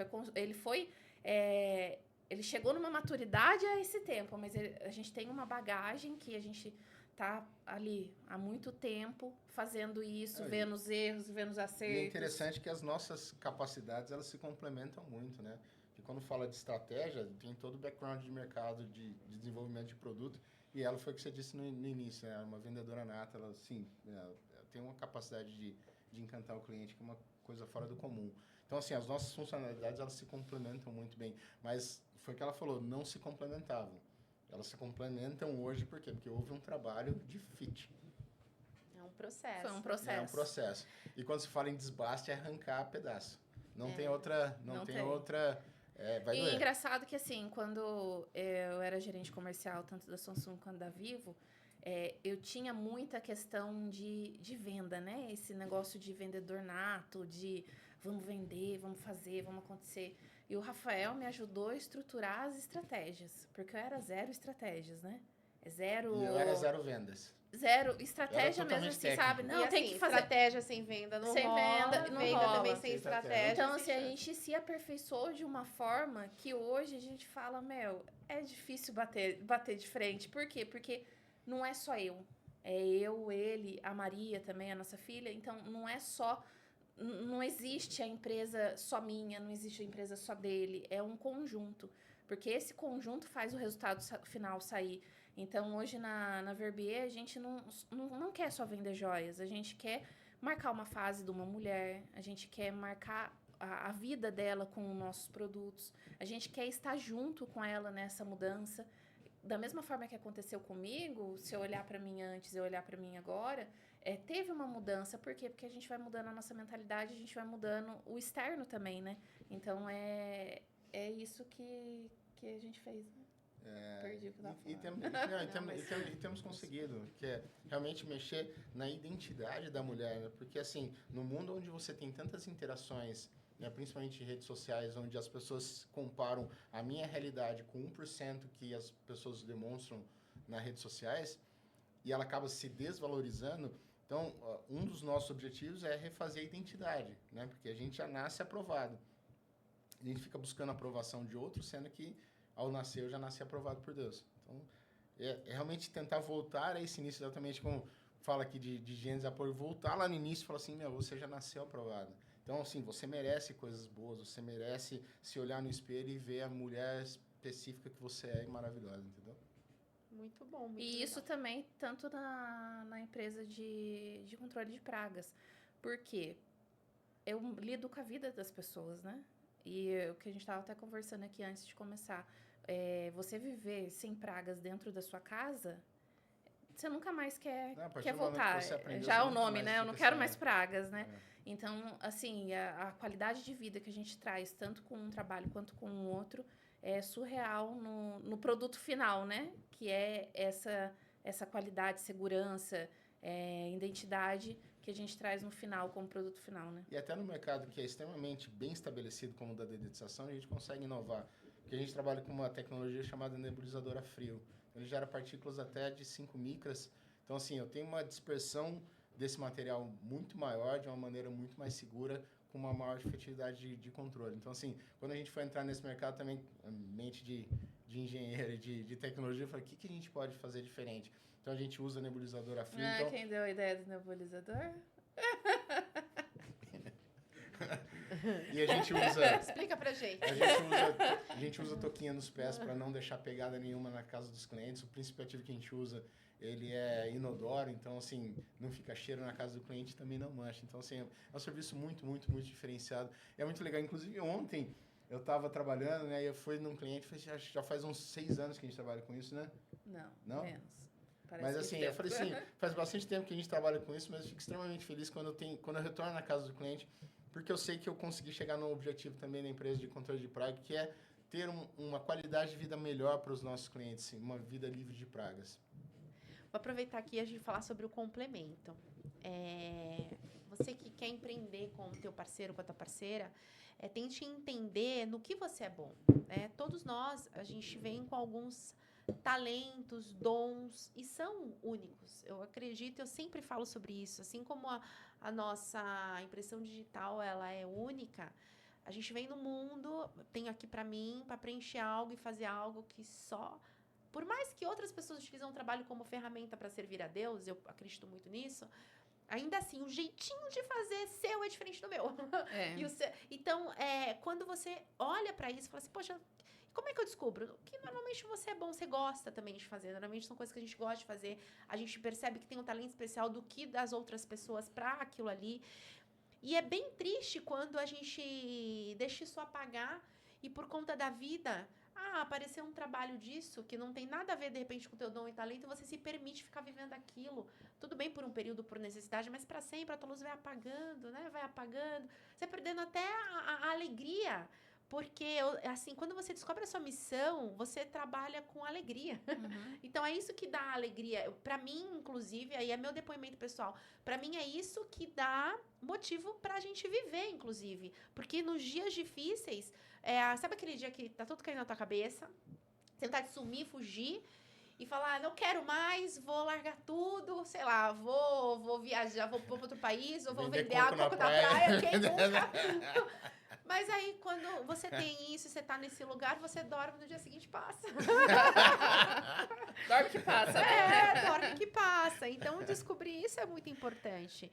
chegou numa maturidade a esse tempo, mas a gente tem uma bagagem que a gente tá ali há muito tempo fazendo isso, vendo os erros, vendo os acertos. E é interessante que as nossas capacidades, elas se complementam muito, né? E quando fala de estratégia, tem todo o background de mercado, de desenvolvimento de produto, e ela foi o que você disse no início, né? Uma vendedora nata, ela, sim, ela tem uma capacidade de encantar o cliente, que é uma coisa fora do comum. Então, assim, as nossas funcionalidades, elas se complementam muito bem, mas foi o que ela falou, não se complementavam. Elas se complementam hoje, por quê? Porque houve um trabalho de fit. É um processo. Foi um processo. É um processo. E quando se fala em desbaste, é arrancar pedaço. Não tem outra... Não tem outra... vai doer. E engraçado que, assim, quando eu era gerente comercial, tanto da Samsung quanto da Vivo, eu tinha muita questão de venda, né? Esse negócio de vendedor nato, de vamos vender, vamos fazer, vamos acontecer. E o Rafael me ajudou a estruturar as estratégias, porque eu era zero estratégias, né? Zero... E eu era zero vendas. Zero estratégia mesmo, assim, técnico. Sabe? Não, e tem assim, que fazer... Estratégia sem venda não sem rola. Venda rola. Também sem estratégia. Então, assim, a gente se aperfeiçoou de uma forma que hoje a gente fala, é difícil bater de frente. Por quê? Porque não é só eu. É eu, ele, a Maria também, a nossa filha. Então, não é só... Não existe a empresa só minha, não existe a empresa só dele. É um conjunto. Porque esse conjunto faz o resultado final sair. Então, hoje na Verbier, a gente não quer só vender joias. A gente quer marcar uma fase de uma mulher. A gente quer marcar a vida dela com os nossos produtos. A gente quer estar junto com ela nessa mudança. Da mesma forma que aconteceu comigo, se eu olhar para mim antes e eu olhar para mim agora, teve uma mudança. Por quê? Porque a gente vai mudando a nossa mentalidade, a gente vai mudando o externo também, né? Então, é isso que a gente fez, né? Perdi o que eu estava falando. E temos conseguido, que é realmente mexer na identidade da mulher, né? Porque, assim, no mundo onde você tem tantas interações, né, principalmente em redes sociais, onde as pessoas comparam a minha realidade com 1% que as pessoas demonstram nas redes sociais, e ela acaba se desvalorizando. Então, um dos nossos objetivos é refazer a identidade, né? Porque a gente já nasce aprovado. A gente fica buscando a aprovação de outros, sendo que ao nascer, eu já nasci aprovado por Deus. Então, é realmente tentar voltar a esse início, exatamente como fala aqui de Gênesis, apoio, voltar lá no início e falar assim, você já nasceu aprovado. Então, assim, você merece coisas boas, você merece se olhar no espelho e ver a mulher específica que você é maravilhosa, entendeu? Muito bom, muito E legal. isso também, tanto na empresa de controle de pragas. Por quê? Eu lido com a vida das pessoas, né? E o que a gente estava até conversando aqui antes de começar, você viver sem pragas dentro da sua casa, você nunca mais quer voltar. Já é o nome, né? Eu não quero mais pragas, né? Então, assim, a qualidade de vida que a gente traz, tanto com um trabalho quanto com o outro, é surreal no produto final, né? Que é essa qualidade, segurança, identidade que a gente traz no final, como produto final, né? E até no mercado que é extremamente bem estabelecido, como o da dedetização, a gente consegue inovar. Porque a gente trabalha com uma tecnologia chamada nebulizador a frio. Ele gera partículas até de 5 micras. Então, assim, eu tenho uma dispersão desse material muito maior, de uma maneira muito mais segura, com uma maior efetividade de controle. Então, assim, quando a gente foi entrar nesse mercado também, mente de engenheiro e de tecnologia, eu falei, o que a gente pode fazer diferente? Então, a gente usa nebulizador a frio. Então... Quem deu a ideia do nebulizador? E a gente usa... Explica pra gente. A gente usa toquinha nos pés para não deixar pegada nenhuma na casa dos clientes. O princípio ativo que a gente usa, ele é inodoro, então, assim, não fica cheiro na casa do cliente, também não mancha. Então, assim, é um serviço muito, muito, muito diferenciado. É muito legal. Inclusive, ontem eu estava trabalhando, né, e eu fui num cliente, já faz uns 6 anos que a gente trabalha com isso, né? Não? Menos. Mas assim, eu falei assim, faz bastante tempo que a gente trabalha com isso, mas eu fico extremamente feliz quando eu retorno na casa do cliente, porque eu sei que eu consegui chegar no objetivo também da empresa de controle de praga, que é ter uma qualidade de vida melhor para os nossos clientes, uma vida livre de pragas? Vou aproveitar aqui e a gente falar sobre o complemento. Você que quer empreender com o teu parceiro, com a tua parceira, tente entender no que você é bom. Né? Todos nós, a gente vem com alguns talentos, dons, e são únicos. Eu acredito, eu sempre falo sobre isso. Assim como a nossa impressão digital ela é única, a gente vem no mundo, tem aqui para mim, para preencher algo e fazer algo que só... Por mais que outras pessoas utilizam o trabalho como ferramenta para servir a Deus, eu acredito muito nisso, ainda assim, o jeitinho de fazer seu é diferente do meu. Então, quando você olha para isso, fala assim, poxa, como é que eu descubro? Que normalmente você é bom, você gosta também de fazer. Normalmente são coisas que a gente gosta de fazer. A gente percebe que tem um talento especial do que das outras pessoas para aquilo ali. E é bem triste quando a gente deixa isso apagar e por conta da vida... apareceu um trabalho disso que não tem nada a ver, de repente, com o teu dom e talento, e você se permite ficar vivendo aquilo. Tudo bem por um período, por necessidade, mas para sempre a tua luz vai apagando, né? Vai apagando. Você vai perdendo até a alegria. Porque, assim, quando você descobre a sua missão, você trabalha com alegria. Uhum. Então, é isso que dá alegria. Para mim, inclusive, aí é meu depoimento pessoal. Para mim, é isso que dá motivo para a gente viver, inclusive. Porque nos dias difíceis, sabe aquele dia que tá tudo caindo na tua cabeça? Você vontade de sumir, fugir e falar, não quero mais, vou largar tudo, sei lá, vou viajar, vou para outro país, ou vou vender água na praia, quem nunca... Mas aí, quando você tem isso, você tá nesse lugar, você dorme, no dia seguinte passa. Dorme que passa, né? Dorme que passa. Então, descobrir isso é muito importante.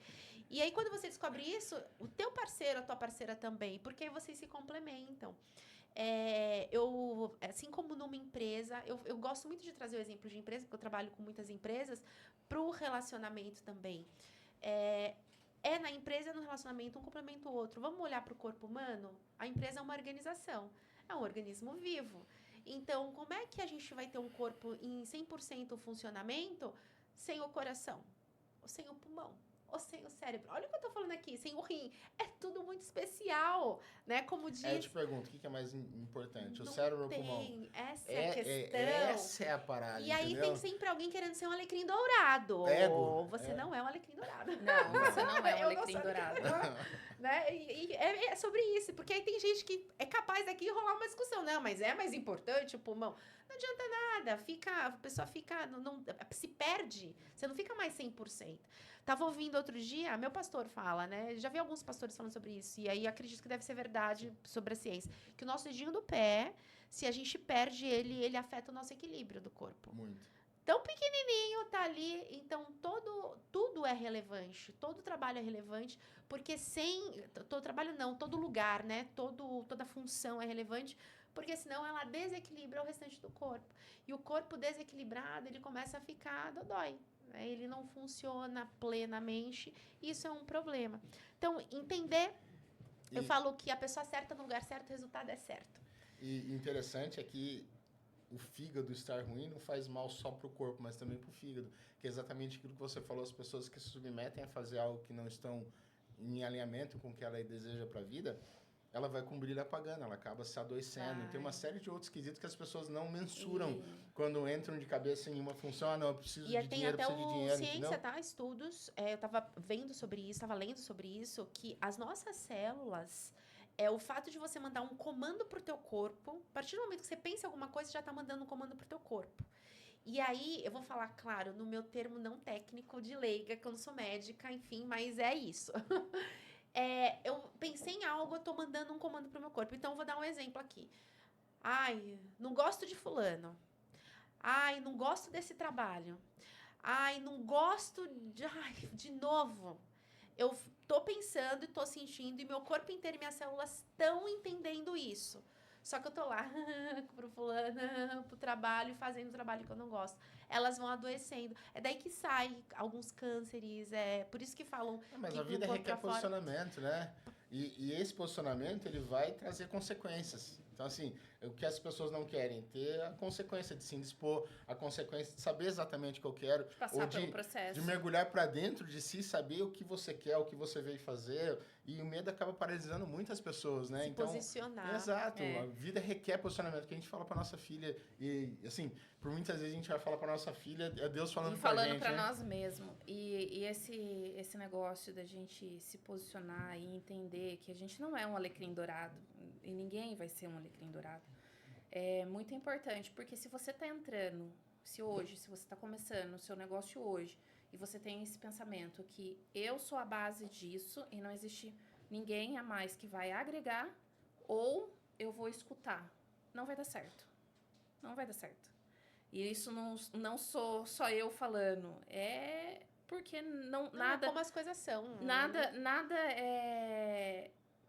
E aí, quando você descobre isso, o teu parceiro, a tua parceira também, porque aí vocês se complementam. Assim como numa empresa, eu gosto muito de trazer o exemplo de empresa, porque eu trabalho com muitas empresas, para o relacionamento também. Na empresa, no relacionamento, um complementa o outro. Vamos olhar para o corpo humano? A empresa é uma organização, é um organismo vivo. Então, como é que a gente vai ter um corpo em 100% funcionamento sem o coração? Ou sem o pulmão? Ou sem o cérebro? Olha o que eu tô falando aqui, sem o rim. É tudo muito especial, né? Como diz... Eu te pergunto, o que é mais importante? O cérebro ou o pulmão? Essa é a questão. Essa é a parada, E aí entendeu? tem sempre alguém querendo ser um alecrim dourado. Você não é um alecrim dourado. Não, você não é um alecrim dourado. Né? E é sobre isso, porque aí tem gente que é capaz daqui rolar uma discussão. Não, mas é mais importante o pulmão. Não adianta nada, a pessoa se perde, você não fica mais 100%. Tava ouvindo outro dia, meu pastor fala, né? Já vi alguns pastores falando sobre isso, e aí acredito que deve ser verdade sobre a ciência, que o nosso dedinho do pé, se a gente perde ele afeta o nosso equilíbrio do corpo. Muito. Tão pequenininho, tá ali, então tudo é relevante, todo trabalho é relevante, porque todo trabalho não, todo lugar, né? Toda função é relevante, porque senão ela desequilibra o restante do corpo. E o corpo desequilibrado, ele começa a ficar dodói. Ele não funciona plenamente, isso é um problema. Então, entender, eu falo que a pessoa certa no lugar certo, o resultado é certo. E interessante é que o fígado estar ruim não faz mal só para o corpo, mas também para o fígado, que é exatamente aquilo que você falou, as pessoas que se submetem a fazer algo que não estão em alinhamento com o que ela deseja para a vida, ela vai com o brilho apagando, ela acaba se adoecendo. E tem uma série de outros quesitos que as pessoas não mensuram quando entram de cabeça em uma função. Não, eu preciso de dinheiro, preciso de dinheiro. Ciência, entendeu? tá? Estudos, eu estava vendo sobre isso, estava lendo sobre isso, que as nossas células, o fato de você mandar um comando pro teu corpo, a partir do momento que você pensa em alguma coisa, já está mandando um comando pro teu corpo. E aí, eu vou falar, claro, no meu termo não técnico de leiga, que eu não sou médica, enfim, mas é isso. Eu pensei em algo, eu tô mandando um comando pro meu corpo. Então, eu vou dar um exemplo aqui. Ai, não gosto de fulano. Ai, não gosto desse trabalho. Ai, não gosto de novo. Eu tô pensando e tô sentindo, e meu corpo inteiro e minhas células estão entendendo isso. Só que eu tô lá pro fulano, pro trabalho, fazendo o trabalho que eu não gosto. Elas vão adoecendo. É daí que sai alguns cânceres, por isso que falam... Mas que a vida requer fora... posicionamento, né? E esse posicionamento, ele vai trazer consequências. Então, assim, o que as pessoas não querem ter a consequência de se indispor, a consequência de saber exatamente o que eu quero. De passar pelo processo. De mergulhar para dentro de si, saber o que você quer, o que você veio fazer. E o medo acaba paralisando muitas pessoas, né? Se posicionar. Exato. É. A vida requer posicionamento. Que a gente fala pra nossa filha. E, assim, por muitas vezes a gente vai falar pra nossa filha, é Deus falando E pra falando gente, pra né? nós mesmos. E esse negócio da gente se posicionar e entender que a gente não é um alecrim dourado. E ninguém vai ser um alecrim dourado. É muito importante, porque se você tá entrando, se você tá começando o seu negócio hoje, e você tem esse pensamento que eu sou a base disso e não existe ninguém a mais que vai agregar, ou eu vou escutar, não vai dar certo. Não vai dar certo. E isso não sou só eu falando, é porque Não, nada... é como as coisas são. Nada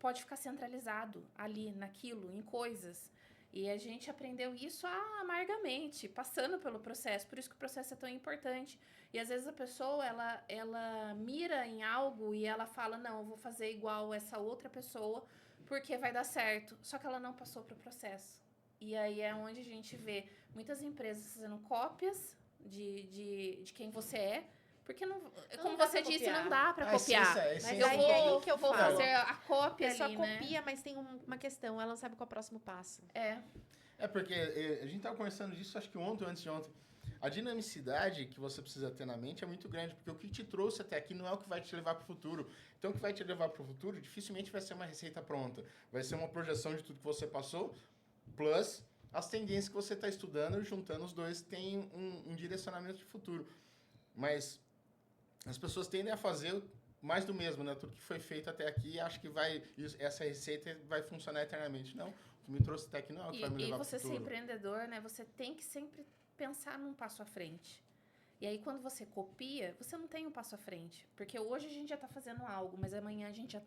pode ficar centralizado ali, naquilo, em coisas. E a gente aprendeu isso amargamente, passando pelo processo. Por isso que o processo é tão importante. E às vezes a pessoa, ela mira em algo e ela fala, não, eu vou fazer igual essa outra pessoa, porque vai dar certo. Só que ela não passou pro processo. E aí é onde a gente vê muitas empresas fazendo cópias de quem você é, porque não, como dá você pra disse, copiar. não dá pra A copiar. essência, a Mas essência Eu aí do- é aí que eu vou falo. fazer a A cópia pessoa ali, né? copia, mas tem uma questão, ela não sabe qual é o próximo passo. É porque a gente estava conversando disso, acho que ontem ou antes de ontem. A dinamicidade que você precisa ter na mente é muito grande, porque o que te trouxe até aqui não é o que vai te levar para o futuro. Então, o que vai te levar para o futuro dificilmente vai ser uma receita pronta. Vai ser uma projeção de tudo que você passou, plus as tendências que você está estudando, juntando os dois, tem um direcionamento de futuro. Mas as pessoas tendem a fazer mais do mesmo, né? Tudo que foi feito até aqui, acho que essa receita vai funcionar eternamente. Não, o que me trouxe até aqui não é o que vai me E levar para o você ser futuro. empreendedor, né? Você tem que sempre pensar num passo à frente. E aí, quando você copia, você não tem um passo à frente. Porque hoje a gente já está fazendo algo, mas amanhã a gente já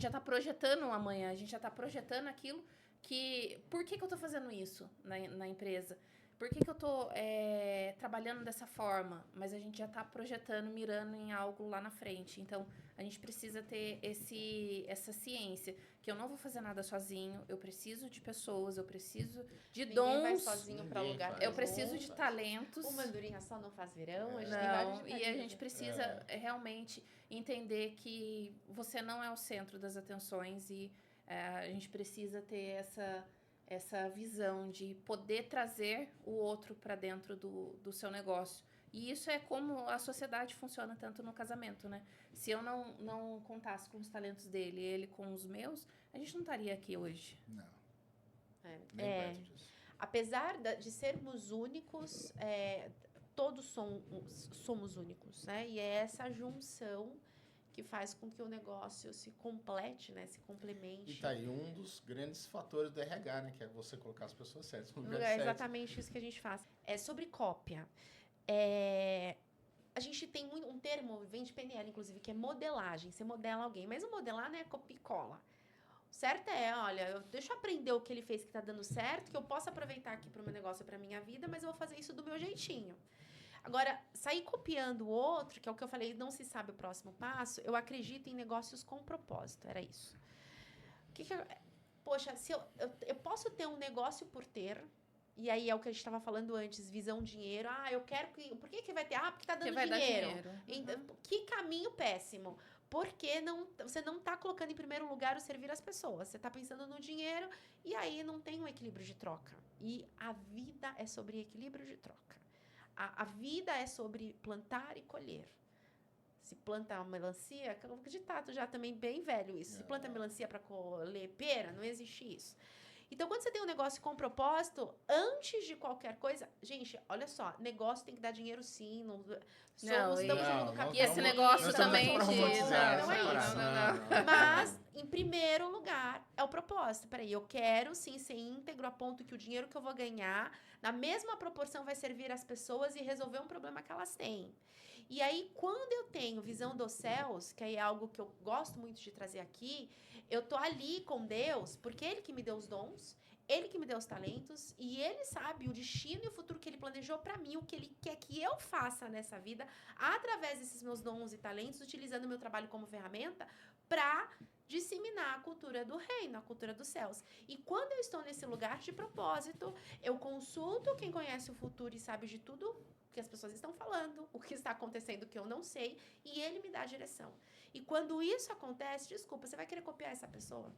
tá projetando o amanhã, a gente já está projetando aquilo que... Por que eu estou fazendo isso na empresa? Por que eu estou trabalhando dessa forma? Mas a gente já está projetando, mirando em algo lá na frente. Então, a gente precisa ter essa ciência, que eu não vou fazer nada sozinho, eu preciso de pessoas, eu preciso de Ninguém vai dons, sozinho para Ninguém lugar faz. eu nenhum. preciso de talentos. Uma andorinha só não faz verão, a gente tem Não, vários e a ditados. gente precisa realmente entender que você não é o centro das atenções e a gente precisa ter essa visão de poder trazer o outro para dentro do seu negócio. E isso é como a sociedade funciona tanto no casamento, né? Se eu não contasse com os talentos dele e ele com os meus, a gente não estaria aqui hoje. Não, É. nem perto disso. Apesar de sermos únicos, todos somos únicos, né? E é essa junção que faz com que o negócio se complete, né? Se complemente. E tá aí um dos grandes fatores do RH, né? Que é você colocar as pessoas certas no lugar É certo. exatamente isso que a gente faz. É sobre cópia. A gente tem um termo, vem de PNL, inclusive, que é modelagem. Você modela alguém, mas o modelar não é copia e cola. O certo olha, deixa eu aprender o que ele fez que tá dando certo, que eu posso aproveitar aqui pro meu negócio, pra minha vida, mas eu vou fazer isso do meu jeitinho. Agora, sair copiando o outro, que é o que eu falei, não se sabe o próximo passo, eu acredito em negócios com propósito, era isso. Poxa, se eu posso ter um negócio por ter, e aí é o que a gente estava falando antes, visão, dinheiro. Eu quero que... Por que vai ter? Porque tá dando vai dinheiro. dar dinheiro. Que caminho péssimo. Porque você não tá colocando em primeiro lugar o servir as pessoas. Você tá pensando no dinheiro e aí não tem um equilíbrio de troca. E a vida é sobre equilíbrio de troca. A vida é sobre plantar e colher. Se planta uma melancia, que é um ditado já também bem velho isso. Se planta melancia para colher pera, não existe isso. Então, quando você tem um negócio com propósito, antes de qualquer coisa... Gente, olha só, negócio tem que dar dinheiro sim. Estamos junto no capitalismo. E esse negócio também... Não é isso. Mas, em primeiro lugar, é o propósito. Peraí, eu quero sim ser íntegro a ponto que o dinheiro que eu vou ganhar, na mesma proporção, vai servir às pessoas e resolver um problema que elas têm. E aí, quando eu tenho visão dos céus, que aí é algo que eu gosto muito de trazer aqui, eu tô ali com Deus, porque Ele que me deu os dons, Ele que me deu os talentos, e Ele sabe o destino e o futuro que Ele planejou para mim, o que Ele quer que eu faça nessa vida, através desses meus dons e talentos, utilizando o meu trabalho como ferramenta, para disseminar a cultura do reino, a cultura dos céus. E quando eu estou nesse lugar de propósito, eu consulto quem conhece o futuro e sabe de tudo que as pessoas estão falando, o que está acontecendo que eu não sei, e ele me dá a direção. E quando isso acontece, desculpa, você vai querer copiar essa pessoa?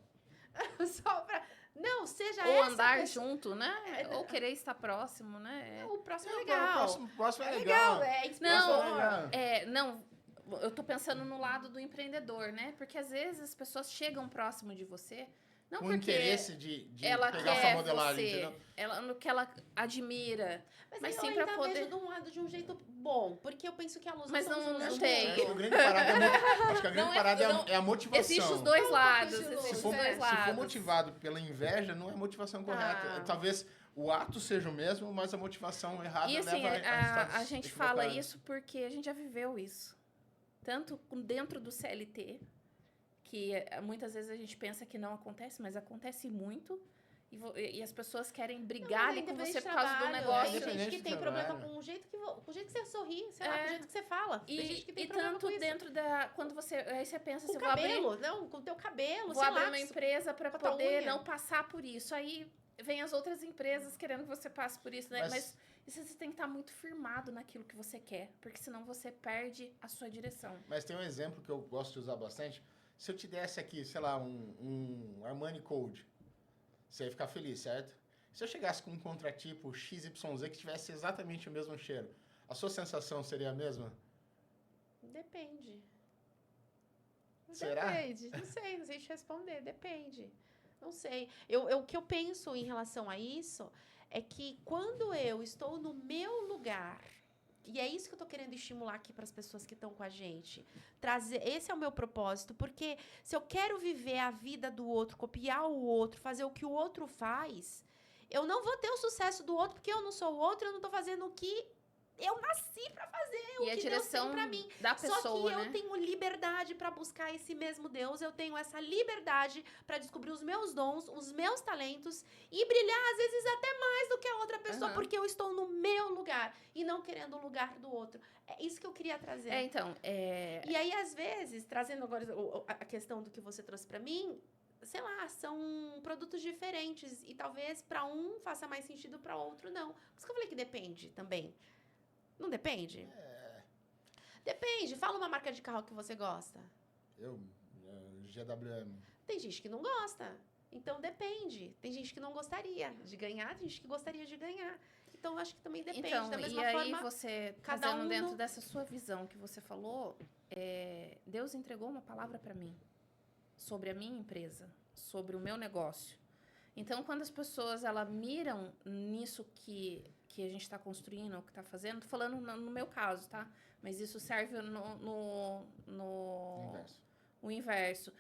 Só pra... Não, seja Ou essa andar pessoa. junto, né? Ou querer estar próximo, né? O próximo é Não, legal. O próximo é legal, legal. é Não, explosor. não, eu tô pensando no lado do empreendedor, né? Porque às vezes as pessoas chegam próximo de você, não Com porque interesse de ela pegar sua quer modelagem, você, entendeu? no que ela admira, mas Mas sim eu pra ainda poder... vejo de um lado de um jeito bom, porque eu penso que a luz Mas somos não- luz não do tem. Acho que mundo. a grande parada acho que a grande Não é- parada não- é a motivação. Existem os dois Vamos lados, competir, Lu. existem Se os for, dois se lados. for motivado pela inveja, não é a motivação correta. Talvez o ato seja o mesmo, mas a motivação errada E assim, leva a resultados a gente fala equivocados. isso porque a gente já viveu isso. Tanto dentro do CLT, que muitas vezes a gente pensa que não acontece, mas acontece muito. E as pessoas querem brigar ali com você por causa do negócio. Tem gente Independente que do tem problema trabalho. com o jeito que você sorri, sei lá, com o jeito que você fala. Tem gente que tem E problema tanto com isso. dentro da... Quando você... Aí você pensa, Com se o eu vou abrir... cabelo, não, com o teu cabelo, Vou sei abrir lá. uma empresa para com a tua poder unha. não passar por isso. Aí vem as outras empresas querendo que você passe por isso, né? Mas você tem que estar muito firmado naquilo que você quer, porque senão você perde a sua direção. Mas tem um exemplo que eu gosto de usar bastante. Se eu te desse aqui, sei lá, um Armani Code, você ia ficar feliz, certo? Se eu chegasse com um contratipo XYZ que tivesse exatamente o mesmo cheiro, a sua sensação seria a mesma? Depende. Será? Depende. Não sei te responder. Depende. Não sei. O que eu penso em relação a isso é que quando eu estou no meu lugar, e é isso que eu tô querendo estimular aqui para as pessoas que estão com a gente, trazer, esse é o meu propósito, porque se eu quero viver a vida do outro, copiar o outro, fazer o que o outro faz, eu não vou ter o sucesso do outro, porque eu não sou o outro, eu não tô fazendo o que eu nasci para fazer, E o a que Deus tem direção para mim. da pessoa, Só que eu né? tenho liberdade para buscar esse mesmo Deus, eu tenho essa liberdade para descobrir os meus dons, os meus talentos e brilhar às vezes até mais do que a outra pessoa, Aham. porque eu estou no meu lugar e não querendo o lugar do outro. É isso que eu queria trazer. Então, E aí às vezes, trazendo agora a questão do que você trouxe para mim, sei lá, são produtos diferentes e talvez para um faça mais sentido, para outro não. Por isso que eu falei que depende também. Não depende? Depende. Fala uma marca de carro que você gosta. GWM. Tem gente que não gosta. Então, depende. Tem gente que não gostaria de ganhar, tem gente que gostaria de ganhar. Então, eu acho que também depende. então, da mesma e aí forma, você, cada trazendo um dentro no- dessa sua visão que você falou, Deus entregou uma palavra para mim sobre a minha empresa, sobre o meu negócio. Então, quando as pessoas miram nisso que a gente está construindo, o que está fazendo, tô falando no meu caso, tá? Mas isso serve no Inverso. o inverso.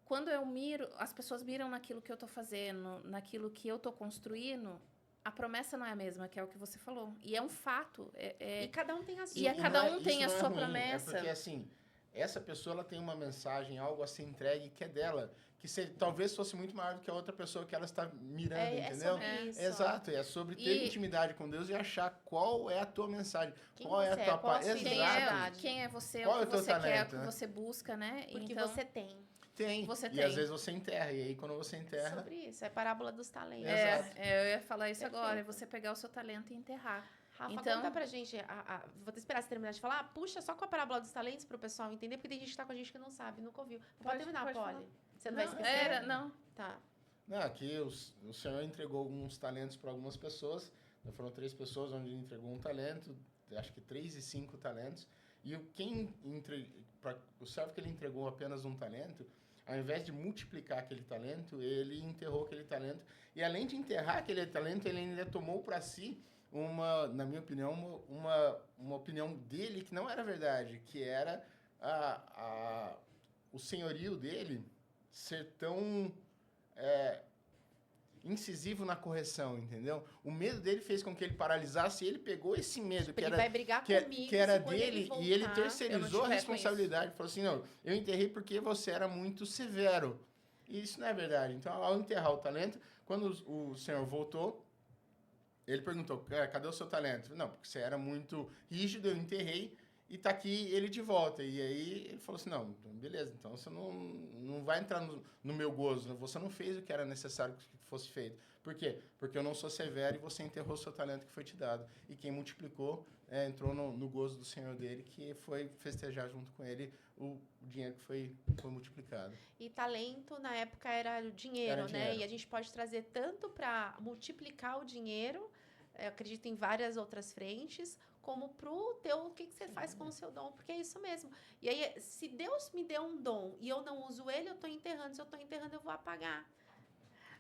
Quando eu miro, as pessoas miram naquilo que eu tô fazendo, naquilo que eu tô construindo, a promessa não é a mesma, que é o que você falou. E é um fato. E cada um tem a sua. E cada um tem isso a não é sua ruim, promessa. É porque, assim, essa pessoa ela tem uma mensagem, algo a ser entregue que é dela. Que talvez fosse muito maior do que a outra pessoa que ela está mirando, entendeu? sobre isso. Exato, é sobre ter intimidade com Deus e achar qual é a tua mensagem. Quem qual é você a é, tua qual a paz. sua Exato. identidade. Quem é você, Qual o é que o teu você quer, talento, o que né? você busca, né? Porque Então, você tem. Tem. Você e tem. às vezes você enterra. E aí, quando você enterra... Sobre isso. É a parábola dos talentos. Exato. eu ia falar isso Perfeito. agora, é você pegar o seu talento e enterrar. Rafa, Então- conta pra gente. Vou te esperar você terminar de falar. Puxa só com a parábola dos talentos pro pessoal entender, porque tem gente que tá com a gente que não sabe, nunca ouviu. Pode terminar, pode Polly. Você não vai Não, esquecer? não. Tá. Não, aqui o Senhor entregou alguns talentos para algumas pessoas. Foram 3 pessoas onde ele entregou um talento, acho que 3 e 5 talentos. E o servo que ele entregou apenas um talento, ao invés de multiplicar aquele talento, ele enterrou aquele talento. E além de enterrar aquele talento, ele ainda tomou para si na minha opinião, uma opinião dele que não era verdade, que era o senhorio dele ser tão incisivo na correção, entendeu? O medo dele fez com que ele paralisasse e ele pegou esse medo Tipo, ele vai brigar comigo. que era se quando dele voltar, e ele eu terceirizou não a tiver com responsabilidade. Falou assim, não, eu enterrei porque você era muito severo. E isso não é verdade. Então, ao enterrar o talento, quando o senhor voltou, ele perguntou, cadê o seu talento? Não, porque você era muito rígido, eu enterrei e tá aqui ele de volta. E aí ele falou assim, não, então, beleza, então você não vai entrar no meu gozo, né? Você não fez o que era necessário que fosse feito. Por quê? Porque eu não sou severo e você enterrou o seu talento que foi te dado. E quem multiplicou entrou no gozo do Senhor dele, que foi festejar junto com ele o dinheiro que foi multiplicado. E talento, na época, era o dinheiro, Era né? dinheiro. E a gente pode trazer tanto para multiplicar o dinheiro, eu acredito em várias outras frentes, como pro teu, o que você faz com o seu dom, porque é isso mesmo. E aí, se Deus me deu um dom e eu não uso ele, eu tô enterrando. Se eu tô enterrando, eu vou apagar.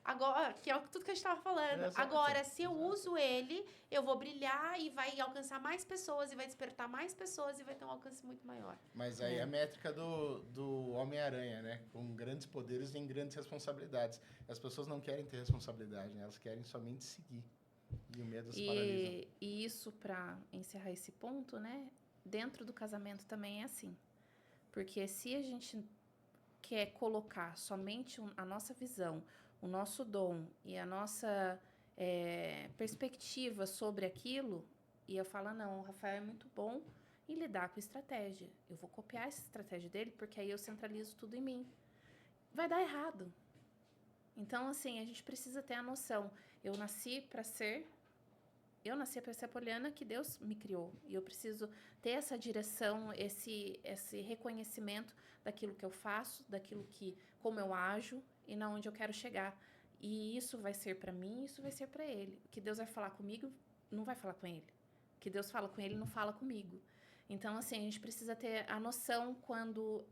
Agora, que é tudo que a gente estava falando. Exato, Agora, se eu exato. uso ele, eu vou brilhar e vai alcançar mais pessoas, e vai despertar mais pessoas, e vai ter um alcance muito maior. Mas aí a métrica do Homem-Aranha, né? Com grandes poderes vem grandes responsabilidades. As pessoas não querem ter responsabilidade, né? Elas querem somente seguir. E o medo as paralisa. E isso, para encerrar esse ponto, né? Dentro do casamento também é assim. Porque se a gente quer colocar somente a nossa visão, o nosso dom e a nossa perspectiva sobre aquilo, e eu falo, não, o Rafael é muito bom em lidar com estratégia. Eu vou copiar essa estratégia dele, porque aí eu centralizo tudo em mim. Vai dar errado. Então, assim, a gente precisa ter a noção. Eu nasci para ser a Poliana que Deus me criou. E eu preciso ter essa direção, esse reconhecimento daquilo que eu faço, como eu ajo e na onde eu quero chegar. E isso vai ser para mim, isso vai ser para ele. O que Deus vai falar comigo, não vai falar com ele. O que Deus fala com ele, não fala comigo. Então, assim, a gente precisa ter a noção quando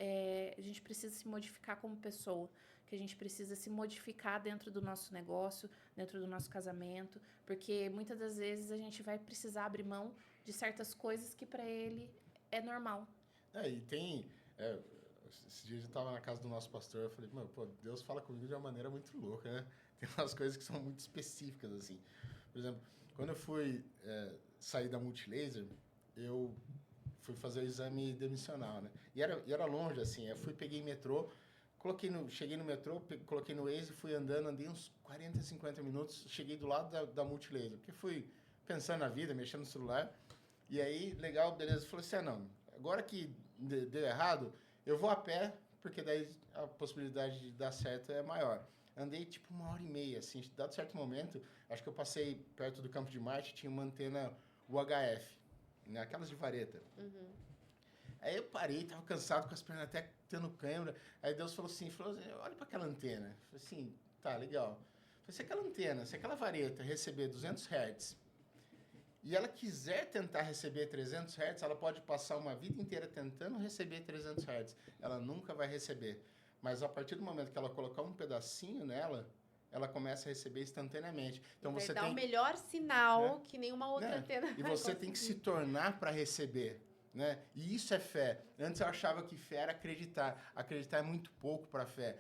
a gente precisa se modificar como pessoa, que a gente precisa se modificar dentro do nosso negócio, dentro do nosso casamento, porque muitas das vezes a gente vai precisar abrir mão de certas coisas que para ele é normal. E tem... esses dias eu estava na casa do nosso pastor, eu falei, pô, Deus fala comigo de uma maneira muito louca, né? Tem umas coisas que são muito específicas, assim. Por exemplo, quando eu fui sair da Multilaser, eu fui fazer o exame demissional, né? E era longe, assim. Eu peguei metrô, cheguei no metrô, coloquei no Waze, fui andei uns 40, 50 minutos, cheguei do lado da Multilaser, porque fui pensando na vida, mexendo no celular. E aí, legal, beleza. Falei assim, não, agora que deu errado, eu vou a pé, porque daí a possibilidade de dar certo é maior. Andei tipo 1h30, assim, dado certo momento, acho que eu passei perto do Campo de Marte, tinha uma antena UHF, né, aquelas de vareta. Uhum. Aí eu parei, tava cansado, com as pernas até tendo câimbra. Aí Deus falou assim, olha para aquela antena. Eu falei assim, tá, legal. Falei, se aquela antena, se aquela vareta receber 200 Hz e ela quiser tentar receber 300 Hz, ela pode passar uma vida inteira tentando receber 300 Hz. Ela nunca vai receber. Mas a partir do momento que ela colocar um pedacinho nela, ela começa a receber instantaneamente. Então Vai você dar tem o melhor sinal que nenhuma outra antena E vai você tem que se tornar para receber. Né? E isso é fé. Antes eu achava que fé era acreditar. Acreditar é muito pouco para fé.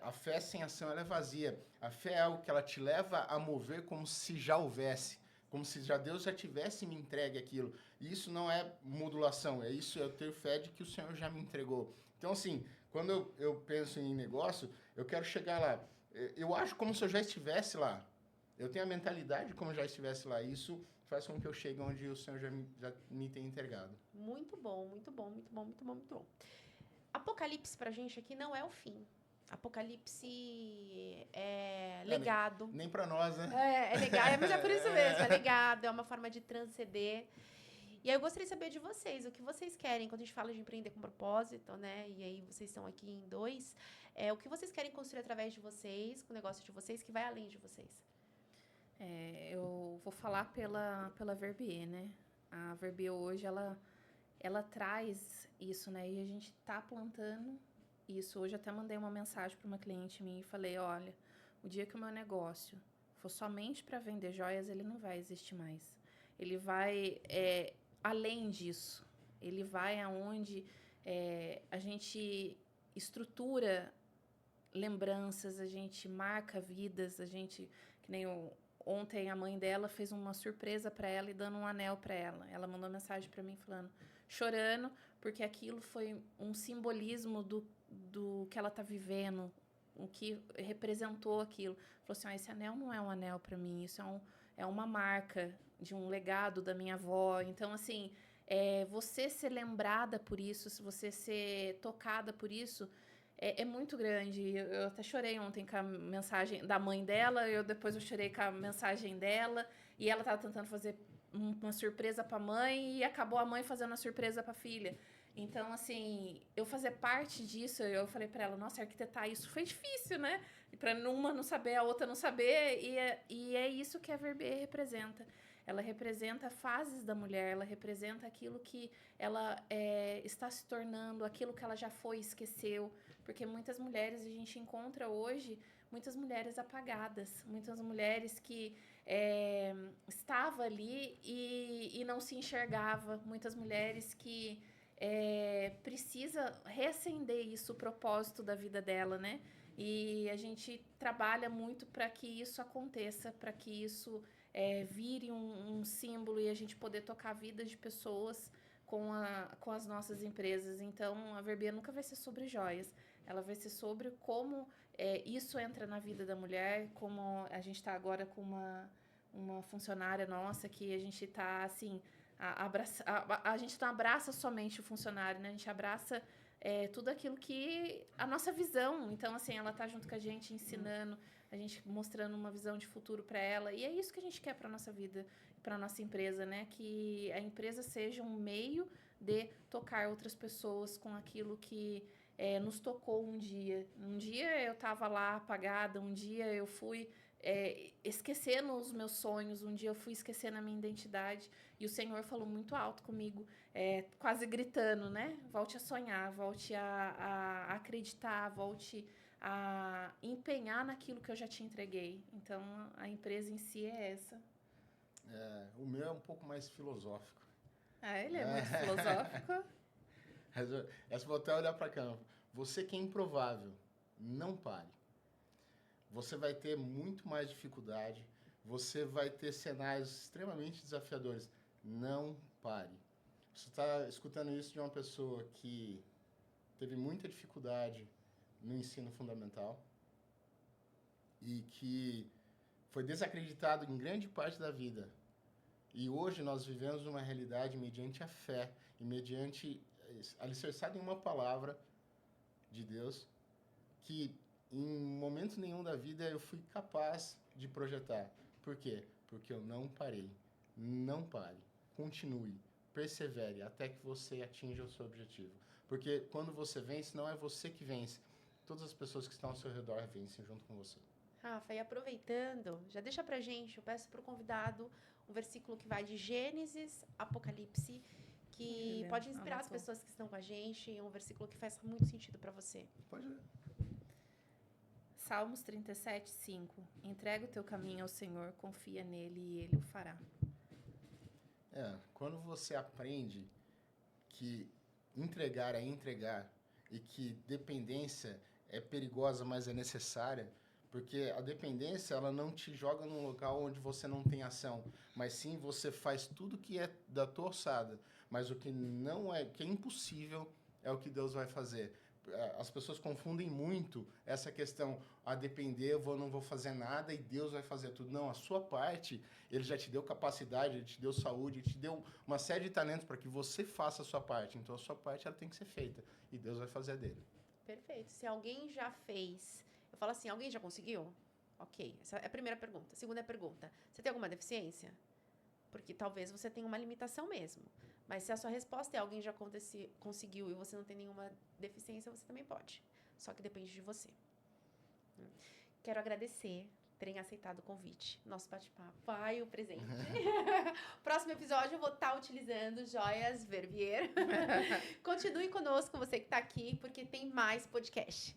A fé sem ação ela é vazia. A fé é algo que ela te leva a mover como se já houvesse, como se Deus já tivesse me entregue aquilo. E isso não é modulação, eu ter fé de que o Senhor já me entregou. Então, assim, quando eu penso em negócio, eu quero chegar lá. Eu acho como se eu já estivesse lá. Eu tenho a mentalidade como já estivesse lá. Isso faz com que eu chegue onde o Senhor já me tenha entregado. Muito bom, muito bom, muito bom, muito bom, muito bom. Apocalipse pra gente aqui não é o fim. Apocalipse é legado. Nem pra nós, né? É legado, mas é por isso mesmo, é legado, é uma forma de transcender. E aí eu gostaria de saber de vocês, o que vocês querem quando a gente fala de empreender com propósito, né? E aí vocês estão aqui em 2. O que vocês querem construir através de vocês, com o negócio de vocês, que vai além de vocês? Eu vou falar pela Verbier, né? A Verbier hoje, ela traz isso, né? E a gente tá plantando isso. Hoje até mandei uma mensagem para uma cliente minha e falei, olha, o dia que o meu negócio for somente para vender joias, ele não vai existir mais. Ele vai além disso. Ele vai aonde a gente estrutura lembranças, a gente marca vidas, que nem ontem a mãe dela fez uma surpresa para ela e dando um anel para ela. Ela mandou mensagem para mim chorando, porque aquilo foi um simbolismo do que ela tá vivendo, o que representou aquilo. Falou assim, esse anel não é um anel para mim, isso é uma marca de um legado da minha avó. Então, assim, você ser lembrada por isso, se você ser tocada por isso, é muito grande. Eu até chorei ontem com a mensagem da mãe dela, depois eu chorei com a mensagem dela, e ela estava tentando fazer uma surpresa para a mãe, e acabou a mãe fazendo a surpresa para a filha. Então, assim, eu fazer parte disso, eu falei para ela, nossa, arquitetar isso foi difícil, né? Para uma não saber, a outra não saber, e é isso que a Verbier representa. Ela representa fases da mulher, ela representa aquilo que ela está se tornando, aquilo que ela já foi e esqueceu. Porque muitas mulheres, a gente encontra hoje, muitas mulheres apagadas, muitas mulheres que estavam ali e não se enxergava, muitas mulheres que precisa reacender isso, o propósito da vida dela, né? E a gente trabalha muito para que isso aconteça, para que isso vire um símbolo e a gente poder tocar a vida de pessoas com as nossas empresas. Então, a Verbier nunca vai ser sobre joias. Ela vai ser sobre como isso entra na vida da mulher, como a gente está agora com uma funcionária nossa que a gente está, assim, a gente não abraça somente o funcionário, né? A gente abraça tudo aquilo que... a nossa visão. Então, assim, ela está junto com a gente, ensinando, a gente mostrando uma visão de futuro para ela. E é isso que a gente quer para a nossa vida, para a nossa empresa, né? Que a empresa seja um meio de tocar outras pessoas com aquilo que nos tocou um dia. Um dia eu estava lá apagada, um dia eu fui esquecendo os meus sonhos, um dia eu fui esquecendo a minha identidade. E o Senhor falou muito alto comigo, quase gritando, né? Volte a sonhar, volte a acreditar, volte a empenhar naquilo que eu já te entreguei. Então, a empresa em si é essa. O meu é um pouco mais filosófico. Ele é muito filosófico. Essa vou até olhar para cá. Você que é improvável, não pare. Você vai ter muito mais dificuldade, você vai ter cenários extremamente desafiadores. Não pare. Você está escutando isso de uma pessoa que teve muita dificuldade no ensino fundamental e que foi desacreditado em grande parte da vida. E hoje nós vivemos uma realidade mediante a fé e mediante alicerçado em uma palavra de Deus que em momento nenhum da vida eu fui capaz de projetar. Por quê? Porque eu não parei. Não pare. Continue. Persevere até que você atinja o seu objetivo. Porque quando você vence, não é você que vence. Todas as pessoas que estão ao seu redor vencem junto com você. Rafa, e aproveitando, já deixa pra gente, eu peço pro convidado um versículo que vai de Gênesis, Apocalipse, que pode inspirar as pessoas que estão com a gente, um versículo que faz muito sentido para você. Pode ler. Salmos 37, 5. Entrega o teu caminho ao Senhor, confia nele e ele o fará. Quando você aprende que entregar é entregar e que dependência é perigosa, mas é necessária, porque a dependência ela não te joga num local onde você não tem ação, mas sim você faz tudo que é da tua alçada, mas o que não é, que é impossível é o que Deus vai fazer. As pessoas confundem muito essa questão, a depender, eu não vou fazer nada e Deus vai fazer tudo. Não, a sua parte, Ele já te deu capacidade, Ele te deu saúde, Ele te deu uma série de talentos para que você faça a sua parte. Então, a sua parte ela tem que ser feita e Deus vai fazer a dele. Perfeito. Se alguém já fez... Eu falo assim, alguém já conseguiu? Ok, essa é a primeira pergunta. Segunda pergunta, você tem alguma deficiência? Porque talvez você tenha uma limitação mesmo. Mas se a sua resposta é alguém já conseguiu e você não tem nenhuma deficiência, você também pode. Só que depende de você. Quero agradecer por terem aceitado o convite. Nosso bate-papo. Vai o presente. Próximo episódio eu vou estar utilizando joias Verbier. Continue conosco, você que está aqui, porque tem mais podcast.